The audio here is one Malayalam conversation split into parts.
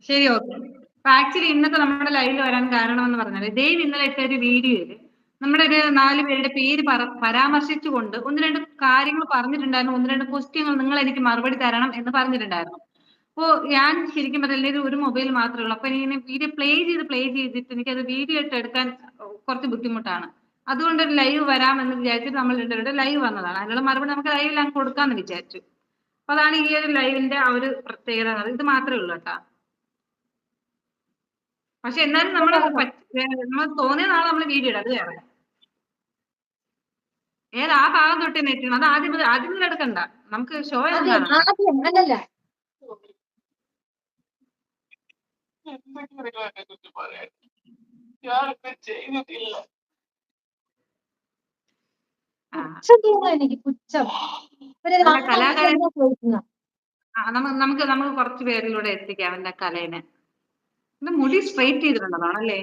ശരി, ഓക്കെ. അപ്പൊ ആക്ച്വലി ഇന്നത്തെ നമ്മുടെ ലൈവിൽ വരാൻ കാരണം എന്ന് പറഞ്ഞാല് ദേവ് ഇന്നലെ ഇട്ട ഒരു വീഡിയോയില് നമ്മുടെ ഒരു 4 പേരുടെ പേര് പരാമർശിച്ചുകൊണ്ട് 1-2 കാര്യങ്ങൾ പറഞ്ഞിട്ടുണ്ടായിരുന്നു. 1-2 ക്വസ്റ്റ്യങ്ങൾ നിങ്ങൾ എനിക്ക് മറുപടി തരണം എന്ന് പറഞ്ഞിട്ടുണ്ടായിരുന്നു. അപ്പോ ഞാൻ ശരിക്കും പറഞ്ഞാൽ ഒരു മൊബൈൽ മാത്രമേ ഉള്ളൂ. അപ്പൊ ഇങ്ങനെ വീഡിയോ പ്ലേ ചെയ്തിട്ട് എനിക്കത് വീഡിയോ ഇട്ട് എടുക്കാൻ കുറച്ച് ബുദ്ധിമുട്ടാണ്. അതുകൊണ്ട് ഒരു ലൈവ് വരാമെന്ന് വിചാരിച്ചിട്ട് നമ്മൾ രണ്ടുപേരുടെ ലൈവ് വന്നതാണ്. അതിനുള്ള മറുപടി നമുക്ക് ലൈവിൽ അങ്ങ് കൊടുക്കാന്ന് വിചാരിച്ചു. അപ്പൊ അതാണ് ഈ ഒരു ലൈവിന്റെ ആ ഒരു പ്രത്യേകത. ഇത് മാത്രമേ ഉള്ളൂ കേട്ടാ. പക്ഷെ എന്നാലും നമ്മൾ തോന്നിയ നാളെ നമ്മൾ വീഡിയോ ഇടാം. അത് വേറെ. ഏതാ ആ ഭാഗം തൊട്ട് നെറ്റണം. അത് ആദ്യം എടുക്കണ്ട. നമുക്ക് ഷോ നമുക്ക് കുറച്ച് പേരിലൂടെ എത്തിക്കാം അവന്റെ കലേനെ. മുടി സ്ട്രൈറ്റ് ചെയ്തിട്ടുള്ളതാണല്ലേ?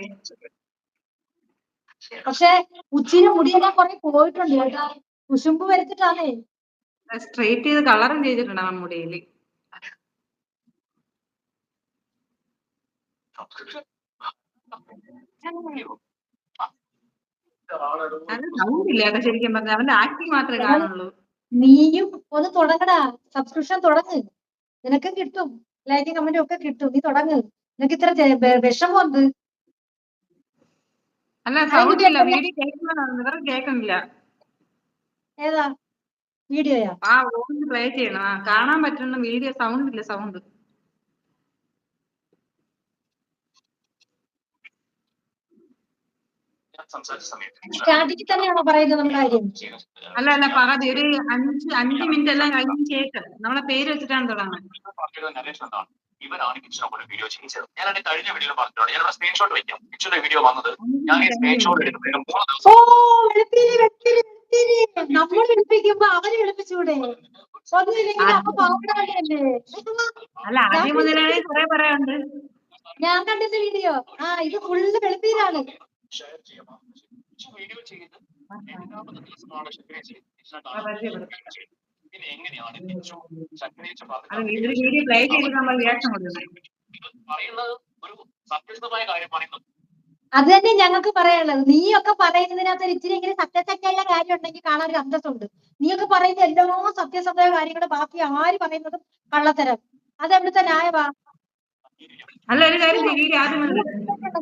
പക്ഷെ ഉച്ചിന് മുടിയെല്ലാം കുറെ പോയിട്ടുണ്ട് കേട്ടോ. കുശുമ്പ് വരച്ചിട്ടാണേ. സ്ട്രൈറ്റ് ചെയ്ത് കളറും ചെയ്തിട്ടുണ്ടാവും മുടിയില്. ശരിക്കും പറഞ്ഞ അവന്റെ ആക്ടിങ് മാത്രമേ കാണുള്ളൂ. നീയും ഒന്ന് തുടങ്ങടാ. സബ്സ്ക്രിപ്ഷൻ തുടങ്ങ്. നിനക്ക് കിട്ടും. ലൈക്കും കമന്റും ഒക്കെ കിട്ടും. നീ തുടങ്ങ്. നിനക്ക് ഇത്ര വിഷമം എന്ത്? അല്ല, സൗണ്ട് ഇല്ല. വീഡിയോ കേൾക്കുന്നില്ല. ഏതാ വീഡിയോയാ? ആ വോയിസ് പ്ലേ ചെയ്യണം. കാണാൻ പറ്റുന്ന വീഡിയോ സൗണ്ട് ഇല്ല. സൗണ്ട് സ്റ്റാർട്ടിങ് തന്നെയാണോ പറയുന്നത് നമ്മുടെ കാര്യം? അല്ല പകുതി ഒരു 5 മിനിറ്റ് എല്ലാം കഴിഞ്ഞ ശേഷം നമ്മളെ പേര് വെച്ചിട്ടാണ് തുടങ്ങുന്നത്. ഇവരാണ് കിച്ചനോട് വീഡിയോ ചെയ്യിച്ചത്. ഞാൻ എന്റെ കഴിഞ്ഞ വീഡിയോ പറഞ്ഞിട്ടുണ്ട്. ഞാൻ സ്ക്രീൻഷോട്ട് വെക്കാം. കിച്ചന്റെ വീഡിയോ വന്നത് ഞാൻ ഈ സ്ക്രീൻഷോട്ട് എടുക്കുന്നതിന് 3 ദിവസം. നമ്മൾ വിളിപ്പിക്കുമ്പോ അവര് വിളിപ്പിച്ചൂടെ? അല്ല, ആദ്യം മുതലേ കുറെ പറയാനുണ്ട്. ഞാൻ കണ്ടിട്ട് വീഡിയോ. ഇത് ഫുള്ള് വെളുപ്പീരാണ്. വീഡിയോ ചെയ്ത് എങ്ങനെയാണ് പറയുന്നത്? ഒരു സത്യസന്ധമായ കാര്യം പറയുന്നത്. അത് തന്നെ ഞങ്ങൾക്ക് പറയാനുള്ളത്. നീയൊക്കെ പറയുന്നതിനകത്ത് ഇച്ചിരി ഇങ്ങനെ സത്യസത്യമായ കാര്യം ഉണ്ടെങ്കിൽ കാണാൻ ഒരു അന്തസ്സുണ്ട്. നീയൊക്കെ പറയുന്ന എല്ലാ സത്യസന്ധമായ കാര്യങ്ങളും ബാക്കി ആര് പറയുന്നതും കള്ളത്തരം. അതെവിടുത്തെ ന്യായമാ? അല്ല, ഒരു കാര്യം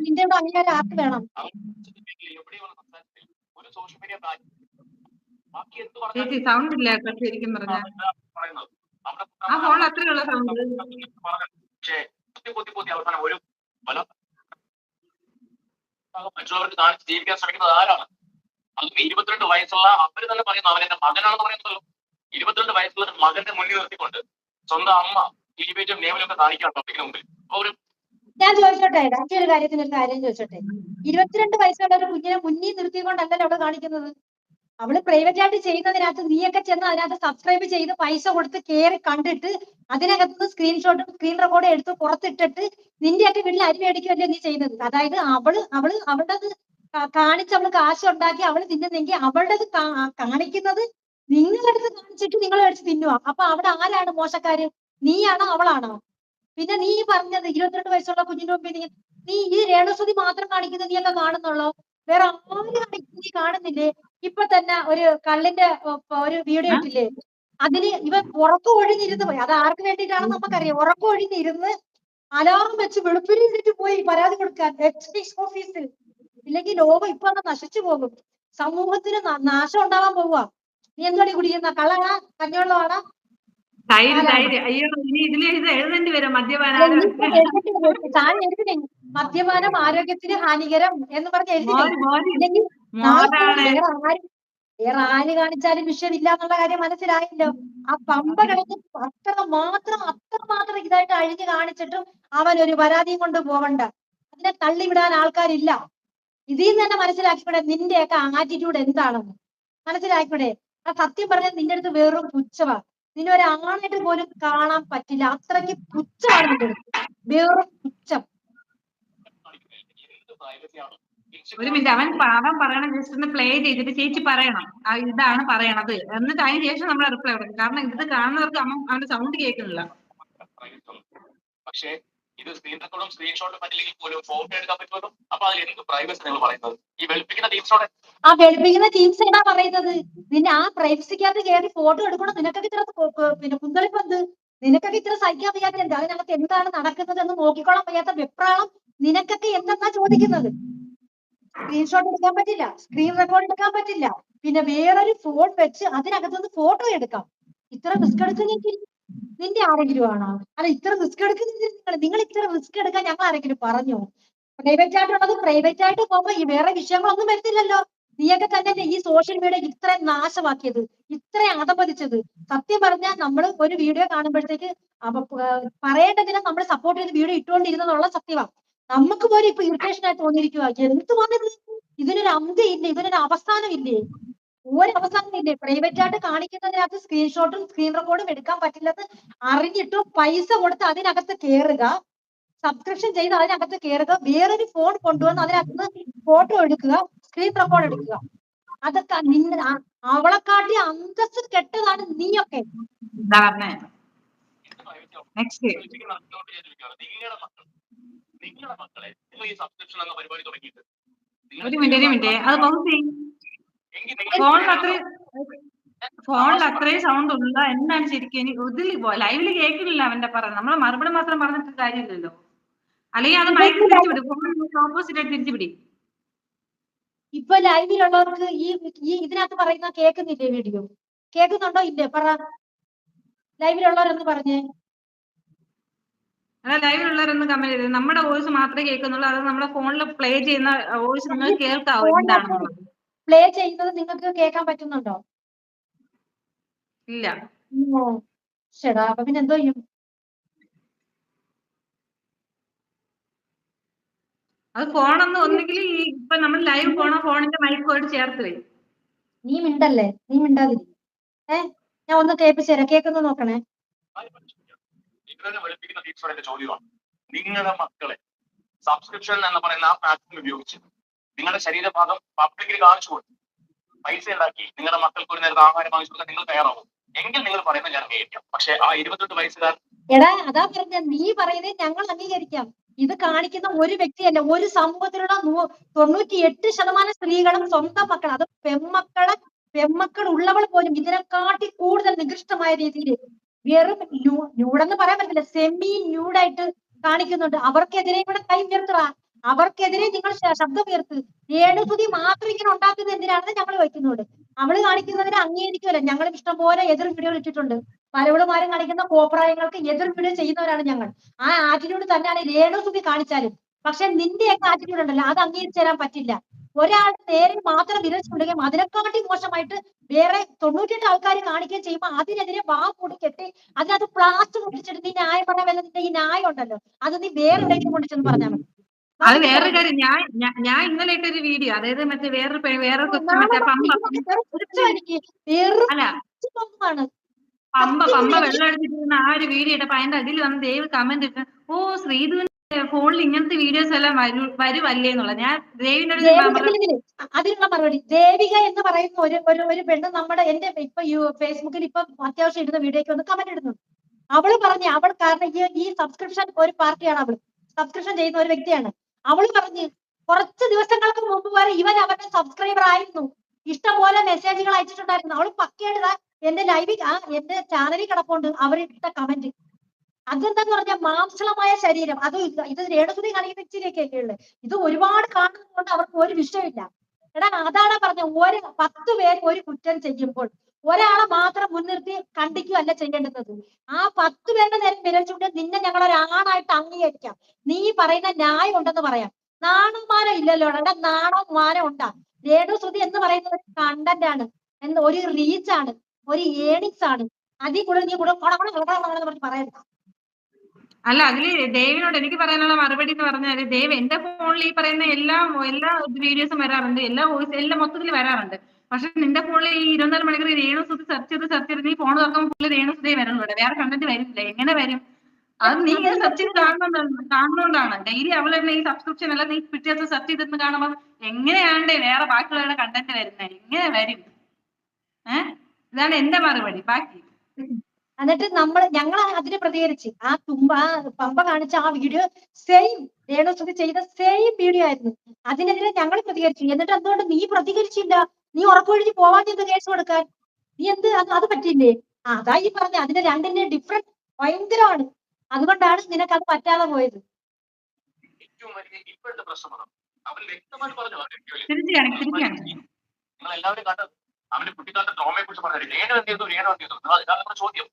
നിന്റെ ഇവിടെ അംഗീകാരം ആർക്ക് വേണം? സൗണ്ട് ഇല്ല ശരിക്കും പറഞ്ഞ. ആ ഫോൺ അത്രയുള്ള സൗണ്ട്. അവസാനം ഒരു മറ്റുള്ളവർക്ക് കാണിച്ച് ജീവിക്കാൻ ശ്രമിക്കുന്നത് ആരാണ്? അതും 22 വയസ്സുള്ള അവര് തന്നെ പറയുന്നു അവൻ എന്റെ മകനാണെന്ന് പറയുന്നല്ലോ. 22 വയസ്സുള്ള മകന്റെ മുന്നിൽ നിർത്തിക്കൊണ്ട് സ്വന്തം അമ്മ ടിവിയും നേവലും ഒക്കെ കാണിക്കാൻ പബ്ലിക്കിന് മുമ്പിൽ. ഞാൻ ചോദിച്ചോട്ടെ, ഒരു കാര്യത്തിന് ഒരു കാര്യം ചോദിച്ചോട്ടെ. 22 വയസ്സുള്ള ഒരു കുഞ്ഞിനെ മുന്നിൽ നിർത്തിക്കൊണ്ടല്ലല്ലോ അവിടെ കാണിക്കുന്നത്. അവള് പ്രൈവറ്റ് ആയിട്ട് ചെയ്യുന്നതിനകത്ത് നീയൊക്കെ ചെന്ന് അതിനകത്ത് സബ്സ്ക്രൈബ് ചെയ്ത് പൈസ കൊടുത്ത് കയറി കണ്ടിട്ട് അതിനകത്ത് സ്ക്രീൻഷോട്ടും സ്ക്രീൻ റെക്കോർഡും എടുത്ത് പുറത്തിട്ടിട്ട് നിന്റെയൊക്കെ വീട്ടിൽ അരി മേടിക്കുകയല്ലേ നീ ചെയ്യുന്നത്. അതായത് അവളുടെ കാണിച്ച് അവള് കാശ് ഉണ്ടാക്കി അവള് തിന്നുന്നെങ്കിൽ അവളുടെ കാണിക്കുന്നത് നിങ്ങളെടുത്ത് കാണിച്ചിട്ട് നിങ്ങൾ മേടിച്ച് തിന്നുക. അപ്പൊ അവിടെ ആരാണ് മോശക്കാര്? നീയാണോ അവളാണോ? പിന്നെ നീ പറഞ്ഞത് 22 വയസ്സുള്ള കുഞ്ഞിന്റെ മുമ്പിൽ നീ ഈ രേണുസുതി മാത്രം കാണിക്കുന്നത് നീയൊക്കെ കാണുന്നുള്ളോ? വേറെ ആരും നീ കാണുന്നില്ലേ? ഇപ്പൊ തന്നെ ഒരു കള്ളിന്റെ ഒരു വീഡിയോ ഇട്ടില്ലേ? അതിന് ഇവൻ ഉറക്കം ഒഴിഞ്ഞിരുന്ന് പോയി. അത് ആർക്ക് വേണ്ടിയിട്ടാണെന്ന് നമുക്കറിയാം. ഉറക്കം ഒഴിഞ്ഞിരുന്ന് അലാറം വെച്ച് വെളുപ്പിനിട്ട് പോയി പരാതി കൊടുക്കാൻ എക്സൈസ് ഓഫീസിൽ. ഇല്ലെങ്കിൽ ലോകം ഇപ്പൊ നശിച്ചു പോകും. സമൂഹത്തിന് നാശം ഉണ്ടാവാൻ പോവുക. നീ എന്താണ് കുടിക്കുന്ന? കള്ളാണാ? കഞ്ഞവെള്ളമാണാ? മദ്യപാനം ആരോഗ്യത്തിന് ഹാനികരം എന്ന് പറഞ്ഞ് എഴുതി. വേറെ ആര് കാണിച്ചാലും വിഷയമില്ല എന്നുള്ള കാര്യം മനസ്സിലായല്ലോ. ആ പമ്പ കഴിഞ്ഞ് അത്രമാത്രം ഇതായിട്ട് അഴിഞ്ഞു കാണിച്ചിട്ടും അവൻ ഒരു പരാതിയും കൊണ്ട് പോകണ്ട. അതിനെ തള്ളിവിടാൻ ആൾക്കാരില്ല. ഇതിൽ നിന്ന് തന്നെ മനസ്സിലാക്കിക്കൂടെ നിന്റെയൊക്കെ ആറ്റിറ്റ്യൂഡ് എന്താണെന്ന് മനസ്സിലാക്കിക്കൂടെ? ആ സത്യം പറഞ്ഞാൽ നിന്റെ അടുത്ത് വെറും പുച്ഛമാ. നിന്നെ ഒരു ആണായിട്ട് പോലും കാണാൻ പറ്റില്ല. അത്രയ്ക്ക് പുച്ഛമാണ് നിന്റെ അടുത്ത്. വെറും പുച്ഛം. ഒരു മിനിറ്റ്, അവൻ പറയണം. ജസ്റ്റ് ഒന്ന് പ്ലേ ചെയ്തിട്ട് ചേച്ചി പറയണം ഇതാണ് പറയണത് എന്നിട്ട് അതിന് ശേഷം നമ്മൾ റിപ്ലൈ കൊടുക്കും. കാരണം ഇത് കാണുന്നവർക്ക് അവന്റെ സൗണ്ട് കേൾക്കുന്നില്ല. പക്ഷേ ഇത് സ്ക്രീൻ റെക്കോർഡും സ്ക്രീൻഷോട്ടും പറ്റില്ലെങ്കിൽ പോലും ഫോട്ടോ എടുക്കാൻ പറ്റുമല്ലോ. അപ്പൊ അതിൽ എന്ത് പ്രൈവസി നിങ്ങൾ പറയുന്നത്? ഈ വെളുപ്പിക്കുന്ന ടീംസോടെ ആ വെളുപ്പിക്കുന്ന ടീംസ് ഏതാ പറയുന്നത്? നിന്നെ ആ പ്രൈവസിക്കകത്ത് കയറി ഫോട്ടോ എടുക്കണം. നിനക്കൊക്കെ ഇത്ര പിന്നെ കുന്തളിപ്പന്ത്? നിനക്കൊക്കെ ഇത്ര സഹിക്കാൻ വയ്യാത്ത എന്താ? അതിനകത്ത് എന്താണ് നടക്കുന്നത് എന്ന് നോക്കിക്കോളാൻ വയ്യാത്ത വെപ്രാളം നിനക്കൊക്കെ എന്തെന്നാ ചോദിക്കുന്നത്? സ്ക്രീൻഷോട്ട് എടുക്കാൻ പറ്റില്ല, സ്ക്രീൻ റെക്കോർഡ് എടുക്കാൻ പറ്റില്ല, പിന്നെ വേറൊരു ഫോൺ വെച്ച് അതിനകത്തുനിന്ന് ഫോട്ടോ എടുക്കാം. ഇത്ര റിസ്ക് എടുക്കുന്നെങ്കിൽ നിന്റെ ആരെങ്കിലും ആണോ? അല്ല, ഇത്ര റിസ്ക് എടുക്കുന്നെങ്കിൽ നിങ്ങൾ ഇത്ര റിസ്ക് എടുക്കാൻ ഞങ്ങൾ ആരെങ്കിലും പറഞ്ഞോ? പ്രൈവറ്റ് ആയിട്ടുള്ളത് പ്രൈവറ്റ് ആയിട്ട് പോകുമ്പോ ഈ വേറെ വിഷയങ്ങളൊന്നും വരുന്നില്ലല്ലോ. നീയൊക്കെ തന്നെ ഈ സോഷ്യൽ മീഡിയ ഇത്രയും നാശമാക്കിയത്, ഇത്രയും അധപതിച്ചത്. സത്യം പറഞ്ഞാൽ നമ്മൾ ഒരു വീഡിയോ കാണുമ്പോഴത്തേക്ക് പറയേണ്ടതിനെ നമ്മൾ സപ്പോർട്ട് ചെയ്ത് വീഡിയോ ഇട്ടുകൊണ്ടിരുന്നുള്ള സത്യമാണ്. നമുക്ക് പോലും ഇപ്പൊ ഇറിറ്റേഷൻ ആയി തോന്നിയിരിക്കുക. എന്തുവാണിത്? ഇതിനൊരു അന്ത്യമില്ലേ? ഇതിനൊരു അവസാനം ഇല്ലേ? ഒരവസാനം ഇല്ലേ? പ്രൈവറ്റ് ആയിട്ട് കാണിക്കുന്നതിനകത്ത് സ്ക്രീൻഷോട്ടും സ്ക്രീൻ റെക്കോർഡും എടുക്കാൻ പറ്റില്ലെന്ന് അറിഞ്ഞിട്ടും പൈസ കൊടുത്ത് അതിനകത്ത് കയറുക, സബ്സ്ക്രിപ്ഷൻ ചെയ്ത് അതിനകത്ത് കയറുക, വേറൊരു ഫോൺ കൊണ്ടുവന്ന് അതിനകത്ത് ഫോട്ടോ എടുക്കുക, സ്ക്രീൻ റെക്കോർഡ് എടുക്കുക. അതൊക്കെ അവളെക്കാട്ടി അന്തസ്സ് കെട്ടതാണ് നീയൊക്കെ. നിങ്ങളുടെ മക്കളെ നിങ്ങൾ ഈ സബ്സ്ക്രിപ്ഷൻ എന്ന പരിപാടി തുടങ്ങിയിട്ട് ഒരു മിനിറ്റ് അത് ഫോണിൽ അത്രയും സൗണ്ട് ഉള്ള എന്താണ് ശരിക്കും ഇതിൽ ലൈവില് കേൾക്കുന്നില്ല അവന്റെ പറഞ്ഞത്. നമ്മളെ മറുപടി മാത്രം പറഞ്ഞിട്ട് കാര്യമില്ലല്ലോ. അല്ലെങ്കിൽ അത് മൈക്കിൽ തിരിച്ചുപിടി, ഫോൺ ഓപ്പോസിറ്റ് ആയിട്ട് തിരിച്ചുപിടി. ഇപ്പൊ ലൈവിലുള്ളവർക്ക് ഈ ഇതിനകത്ത് പറയുന്ന കേൾക്കുന്നില്ലേ? വീഡിയോ കേൾക്കുന്നുണ്ടോ ഇല്ലേ? പറ, ലൈവിലുള്ളവരൊന്ന് പറഞ്ഞേ. അല്ല, ലൈവിലുള്ളവരൊന്നും കമന്റ് ചെയ്തത് നമ്മുടെ വോയിസ് മാത്രമേ കേൾക്കുന്നുള്ളൂ. അത് നമ്മുടെ ഫോണിൽ പ്ലേ ചെയ്യുന്ന വോയിസ് നിങ്ങൾ കേൾക്കാവോ എന്താണെന്നുള്ളത്? പ്ലേ ചെയ്യുന്നത് നിങ്ങൾക്ക് കേൾക്കാൻ പറ്റുന്നുണ്ടോ? ഇല്ല. ശരി, അപ്പൊ പിന്നെ എന്തോ ചെയ്യും? അത് ഫോണൊന്ന് ഒന്നെങ്കിൽ ഈ ഇപ്പൊ നമ്മൾ ലൈവ് പോണ ഫോണിന്റെ മൈക്കോട് ചേർത്ത് വരും. നീ മിണ്ടല്ലേ, നീ മിണ്ടാതിരി. ഞാൻ ഒന്ന് കേൾപ്പിച്ചു തരാം, കേൾക്കുന്നു നോക്കണേ. വെളുപ്പിക്കുന്ന ടീച്ചറുടെ ചോദ്യമാണ്, നിങ്ങളുടെ മക്കളെ സബ്സ്ക്രിപ്ഷൻ എന്ന് പറയുന്ന ആ പ്ലാറ്റ്ഫോം ഉപയോഗിച്ച് നിങ്ങളുടെ ശരീരഭാഗം പബ്ലിക്കിൽ കാണിച്ചു കൊടുത്തു പൈസ ഉണ്ടാക്കി നിങ്ങളുടെ മക്കൾക്ക് ഒരു നേരത്തെ ആഹാരം വാങ്ങിച്ചു കൊടുക്കാൻ നിങ്ങൾ തയ്യാറാവും എങ്കിൽ നിങ്ങൾ പറയുന്നത് ഞാൻ അംഗീകരിക്കാം. പക്ഷെ ആ 28 വയസ്സുകാർ എടാ, അതാ പറഞ്ഞ നീ പറയുന്നത് ഞങ്ങൾ അംഗീകരിക്കാം. ഇത് കാണിക്കുന്ന ഒരു വ്യക്തിയല്ല, ഒരു സമൂഹത്തിലുള്ള 98% സ്ത്രീകളും സ്വന്തം മക്കൾ, അത് പെമ്മക്കൾ ഉള്ളവൾ പോലും ഇതിനെക്കാട്ടി കൂടുതൽ നികൃഷ്ടമായ രീതിയിൽ വെറും ന്യൂഡെന്ന് പറയാൻ പറ്റില്ല, സെമി ന്യൂഡായിട്ട് കാണിക്കുന്നുണ്ട്. അവർക്കെതിരെ ഇവിടെ കൈ ഉയർത്തുക, അവർക്കെതിരെ നിങ്ങൾ ശബ്ദം ഉയർത്ത്. രേണുസുതി മാത്രം ഇങ്ങനെ ഉണ്ടാക്കുന്നത് എന്തിനാണെന്ന് ഞങ്ങൾ വയ്ക്കുന്നുണ്ട്. അവള് കാണിക്കുന്നതിനെ അംഗീകരിക്കുമല്ലോ. ഞങ്ങൾ ഇഷ്ടംപോലെ എതിർ വീഡിയോ ഇട്ടിട്ടുണ്ട്. പലവളുമാരും കാണിക്കുന്ന കോപ്രായങ്ങൾക്ക് എതിർ വീഡിയോ ചെയ്യുന്നവരാണ് ഞങ്ങൾ. ആ ആറ്റിറ്റ്യൂഡ് തന്നെയാണ് രേണുസുതി കാണിച്ചാലും. പക്ഷെ നിന്റെയൊക്കെ ആറ്റിറ്റ്യൂഡ് ഉണ്ടല്ലോ, അത് അംഗീകരിച്ചു തരാൻ പറ്റില്ല. ഒരാളുടെ നേരെ മാത്രം വിരച്ചുണ്ടെങ്കിൽ അതിനെക്കാട്ടി മോശമായിട്ട് വേറെ 98 ആൾക്കാർ കാണിക്കുകയും ചെയ്യുമ്പോൾ അതിനെതിരെ വാ കൂടി കെട്ടി അതിനകത്ത് പ്ലാസ്റ്റർ പൊട്ടിച്ചിട്ട് നീ ന്യായം പറയാൻ നിന്റെ ഈ ന്യായം ഉണ്ടല്ലോ, അത് നീ വേറെ എവിടെയെങ്കിലും കൊണ്ടിച്ചെന്ന് പറഞ്ഞാൽ മതി. അത് വേറെ കാര്യം. ഞാൻ ഇന്നലെ ഇട്ടൊരു വീഡിയോ, അതായത് മറ്റേ വേറെ കൊച്ചു മറ്റേ പമ്പ വെള്ളം അടിച്ചിട്ടിരുന്ന ആ ഒരു വീഡിയോ ഇട്ടപ്പോ അതിന്റെ അതിൽ വന്ന് ദേവ് കമന്റ് ഇട്ട്, ഓ ശ്രീധുവിന്റെ ഫോണിൽ ഇങ്ങനത്തെ വീഡിയോസ് എല്ലാം വരുവല്ലേ എന്നുള്ള. ഞാൻ ദേവിന്റെ അതിനുള്ള മറുപടി, ദേവിക എന്ന് പറയുന്ന ഒരു പെണ്ണ് നമ്മുടെ എന്റെ ഇപ്പൊ ഫേസ്ബുക്കിൽ ഇപ്പൊ അത്യാവശ്യം ഇടുന്ന വീഡിയോക്ക് ഒന്ന് കമന്റ് ഇടുന്നു. അവള് പറഞ്ഞ് അവൾ കാരണം ഈ സബ്സ്ക്രിപ്ഷൻ ഒരു പാർട്ടിയാണ്, അവള് സബ്സ്ക്രിപ്ഷൻ ചെയ്യുന്ന ഒരു വ്യക്തിയാണ്. അവള് പറഞ്ഞ് കുറച്ച് ദിവസങ്ങൾക്ക് മുമ്പ് വരെ ഇവൻ അവരുടെ സബ്സ്ക്രൈബർ ആയിരുന്നു, ഇഷ്ടംപോലെ മെസ്സേജുകൾ അയച്ചിട്ടുണ്ടായിരുന്നു. അവള് പക്കയായിട്ട് എന്റെ ലൈവിൽ എന്റെ ചാനലിൽ കിടപ്പുണ്ട് അവരിട്ട കമന്റ്. അതെന്താന്ന് പറഞ്ഞാൽ മാംസളമായ ശരീരം, അത് ഇത് രേണുസുതി കാണിക്കുന്ന ഇച്ചിരിയൊക്കെ ഉള്ളു. ഇത് ഒരുപാട് കാണുന്നതുകൊണ്ട് അവർക്ക് ഒരു വിഷയമില്ല. എടാ, അതാണ് പറഞ്ഞ 10 പേര് ഒരു കുറ്റം ചെയ്യുമ്പോൾ ഒരാളെ മാത്രം മുൻനിർത്തി കണ്ടിക്കുകയല്ല ചെയ്യേണ്ടത്. ആ 10 പേരുടെ നേരം വിരൽ നിന്നെ ഞങ്ങൾ ഒരാണായിട്ട് അംഗീകരിക്കാം, നീ പറയുന്ന ന്യായം ഉണ്ടെന്ന് പറയാം. നാണം മാനം ഇല്ലല്ലോ. എടാ, നാണം മാനം ഉണ്ടാ? രേണുസുതി എന്ന് പറയുന്നത് ഒരു കണ്ടന്റ് ആണ്, ഒരു റീച്ച് ആണ്, ഒരു ഏണിങ്സ് ആണ്. അതിൽ കൂടുതൽ നീ കൂടെ പറഞ്ഞ് പറയണ്ട. അല്ല, അതില് ദേവിനോട് എനിക്ക് പറയാനുള്ള മറുപടി എന്ന് പറഞ്ഞാല്, ദേവ് എന്റെ ഫോണിൽ ഈ പറയുന്ന എല്ലാ വീഡിയോസും വരാറുണ്ട്, എല്ലാം മൊത്തത്തിൽ വരാറുണ്ട്. പക്ഷെ നിന്റെ ഫോണിൽ ഈ 24 മണിക്കൂർ രേണുസുതി സെർച്ച് ചെയ്ത് നീ ഫോൺ തുറക്കുമ്പോൾ ഫുള്ള് രേണുസുതി വരുന്നുണ്ട്, വേറെ കണ്ടന്റ് വരില്ല. എങ്ങനെ വരും? അത് നീ ഇങ്ങനെ സെർച്ച് ചെയ്ത് കാണുന്നോണ്ടാണ്. ഡെയിലി അവള് തന്നെ ഈ സബ്സ്ക്രിപ്ഷൻ എല്ലാം നീ പിറ്റേന്ന് സെർച്ച് ചെയ്തിട്ട് കാണുമ്പോൾ എങ്ങനെയാണ്ടേ വേറെ ബാക്കിയുള്ളവരുടെ കണ്ടന്റ് വരുന്നത്? എങ്ങനെ വരും? ഇതാണ് എന്റെ മറുപടി. ബാക്കി എന്നിട്ട് ഞങ്ങൾ അതിന് പ്രതികരിച്ച് ആ പമ്പ കാണിച്ച ആ വീഡിയോ സെയിം രേണുസുതി ചെയ്ത സെയിം വീഡിയോ ആയിരുന്നു. അതിനെതിരെ ഞങ്ങൾ പ്രതികരിച്ചു. എന്നിട്ട് എന്തുകൊണ്ട് നീ പ്രതികരിച്ചില്ല? നീ ഉറക്കൊഴിഞ്ഞ് പോവാൻ എന്ത് കേസ് കൊടുക്കാൻ? നീ എന്ത് അത് പറ്റില്ലേ? അതാ ഈ പറഞ്ഞ അതിന്റെ രണ്ടിന്റെ ഡിഫറൻസ് ഭയങ്കരമാണ്. അതുകൊണ്ടാണ് നിനക്ക് അത് പറ്റാതെ പോയത്. ഏറ്റവും വലിയ ഇപ്പോഴത്തെ പ്രശ്നമാണ് അവൻ വ്യക്തമായിട്ട് പറഞ്ഞു. നിങ്ങൾ എല്ലാവരും കണ്ടത് അവന്റെ കുട്ടിക്കാലത്തെ ട്രോമയെ കുറിച്ച് പറഞ്ഞു. രേണു എന്ത് ചെയ്തു, ഇതാണ് നമ്മുടെ ചോദ്യം.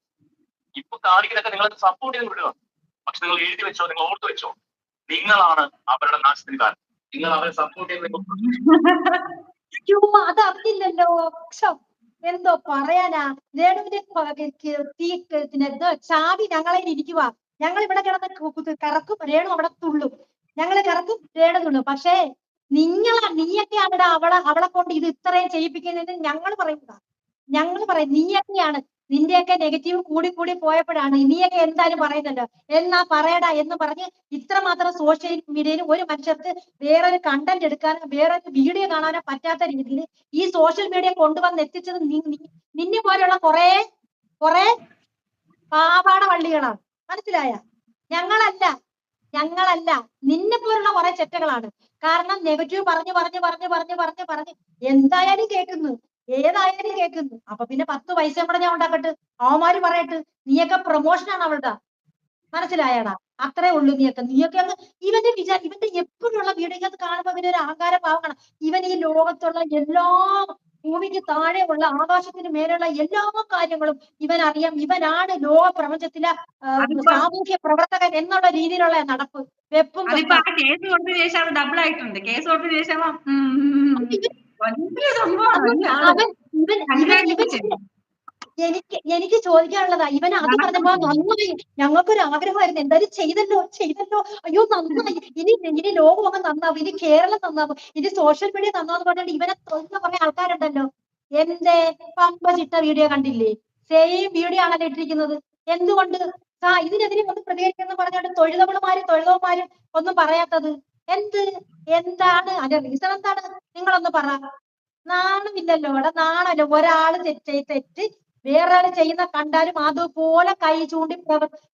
ഇപ്പൊ കാണിക്കുന്നതൊക്കെ നിങ്ങൾ സപ്പോർട്ട് ചെയ്ത് വിടുക. പക്ഷെ നിങ്ങൾ എഴുതി വെച്ചോ, നിങ്ങൾ ഓർത്ത് വെച്ചോ, നിങ്ങളാണ് അവരുടെ നാശത്തിന് കാരണം. നിങ്ങൾ അവരെ സപ്പോർട്ട് ചെയ്ത് അത് അറിഞ്ഞില്ലല്ലോ. എന്തോ പറയാനാ. രേണുവിന്റെ ചാവി ഞങ്ങളെ ഇരിക്കുക. ഞങ്ങൾ ഇവിടെ കിടന്ന് കറക്കും, രേണു അവിടെ തുള്ളും. ഞങ്ങള് കറക്കും, രേണു തുള്ളും. പക്ഷേ നീയൊക്കെയാണ് അവളെ കൊണ്ട് ഇത് ഇത്രയും ചെയ്യിപ്പിക്കുന്നതെന്ന് ഞങ്ങൾ പറയുന്നതാ. ഞങ്ങൾ പറയും നീയൊക്കെയാണ്. നിന്റെയൊക്കെ നെഗറ്റീവ് കൂടി പോയപ്പോഴാണ്. നീയൊക്കെ എന്തായാലും പറയുന്നല്ലോ, എന്നാ പറയടാ എന്ന് പറഞ്ഞ് ഇത്രമാത്രം സോഷ്യൽ മീഡിയയിൽ ഒരു മനുഷ്യർക്ക് വേറൊരു കണ്ടന്റ് എടുക്കാനോ വേറൊരു വീഡിയോ കാണാനോ പറ്റാത്ത രീതിയിൽ ഈ സോഷ്യൽ മീഡിയ കൊണ്ടുവന്ന് എത്തിച്ചത് നിന്നെ പോലെയുള്ള കുറെ പാവാട വള്ളികളാണ്. മനസ്സിലായ? ഞങ്ങളല്ല നിന്നെ പോലുള്ള കുറെ ചെറ്റകളാണ്. കാരണം നെഗറ്റീവ് പറഞ്ഞ് എന്തായാലും കേൾക്കുന്നു, ഏതായാലും കേൾക്കുന്നു. അപ്പൊ പിന്നെ 10 പൈസ കൂടെ ഞാൻ ഉണ്ടാക്കട്ടെ, അവന്മാര് പറയട്ട് നീയൊക്കെ പ്രൊമോഷനാണ് അവളുടെ. മനസ്സിലായടാ? അത്രേ ഉള്ളൂ. നീയൊക്കെ അങ്ങ് ഇവന്റെ എപ്പോഴുള്ള വീഡിയോക്കകത്ത് കാണുമ്പോ ഇവനൊരു അഹങ്കാര ഭാവമാണ്. ഇവൻ ഈ ലോകത്തുള്ള എല്ലാ ഭൂമിക്ക് താഴെയുള്ള ആകാശത്തിന് മേലുള്ള എല്ലാ കാര്യങ്ങളും ഇവൻ അറിയാം. ഇവനാണ് ലോക പ്രപഞ്ചത്തിലെ സാമൂഹ്യ പ്രവർത്തകൻ എന്നുള്ള രീതിയിലുള്ള നടപ്പ് വെപ്പും. കേസ് കൊടുത്ത ശേഷം ഡബിൾ ആയിട്ടുണ്ട്. കേസ് കൊടുത്ത ശേഷം എനിക്ക് ചോദിക്കാനുള്ളതാ. ഇവൻ അത് പറഞ്ഞപ്പോ നന്നായി, ഞങ്ങൾക്കൊരു ആഗ്രഹമായിരുന്നു, എന്തായാലും ചെയ്തല്ലോ. അയ്യോ നന്നായി, ഇനി ലോകം ഒക്കെ നന്നാവും, ഇനി കേരളം നന്നാവും, ഇനി സോഷ്യൽ മീഡിയ നന്നാന്ന് പറഞ്ഞിട്ട് ഇവനെ തൊന്ന കുറെ ആൾക്കാരുണ്ടല്ലോ. എന്തേ പമ്പ ചിട്ട വീഡിയോ കണ്ടില്ലേ? സെയിം വീഡിയോ ആണല്ലോ ഇട്ടിരിക്കുന്നത്. എന്തുകൊണ്ട് ഇതിനെതിരെ ഒന്ന് പ്രതികരിക്കണം പറഞ്ഞിട്ട് തൊഴിലവന്മാരും ഒന്നും പറയാത്തത് എന്താണ് അതിന്റെ റീസൺ? എന്താണ്? നിങ്ങളൊന്ന് പറ. നാണമില്ലല്ലോ അവിടെ. നാണല്ലോ. ഒരാള് തെറ്റ് വേറൊരാള് ചെയ്യുന്ന കണ്ടാലും അതുപോലെ കൈ ചൂണ്ടി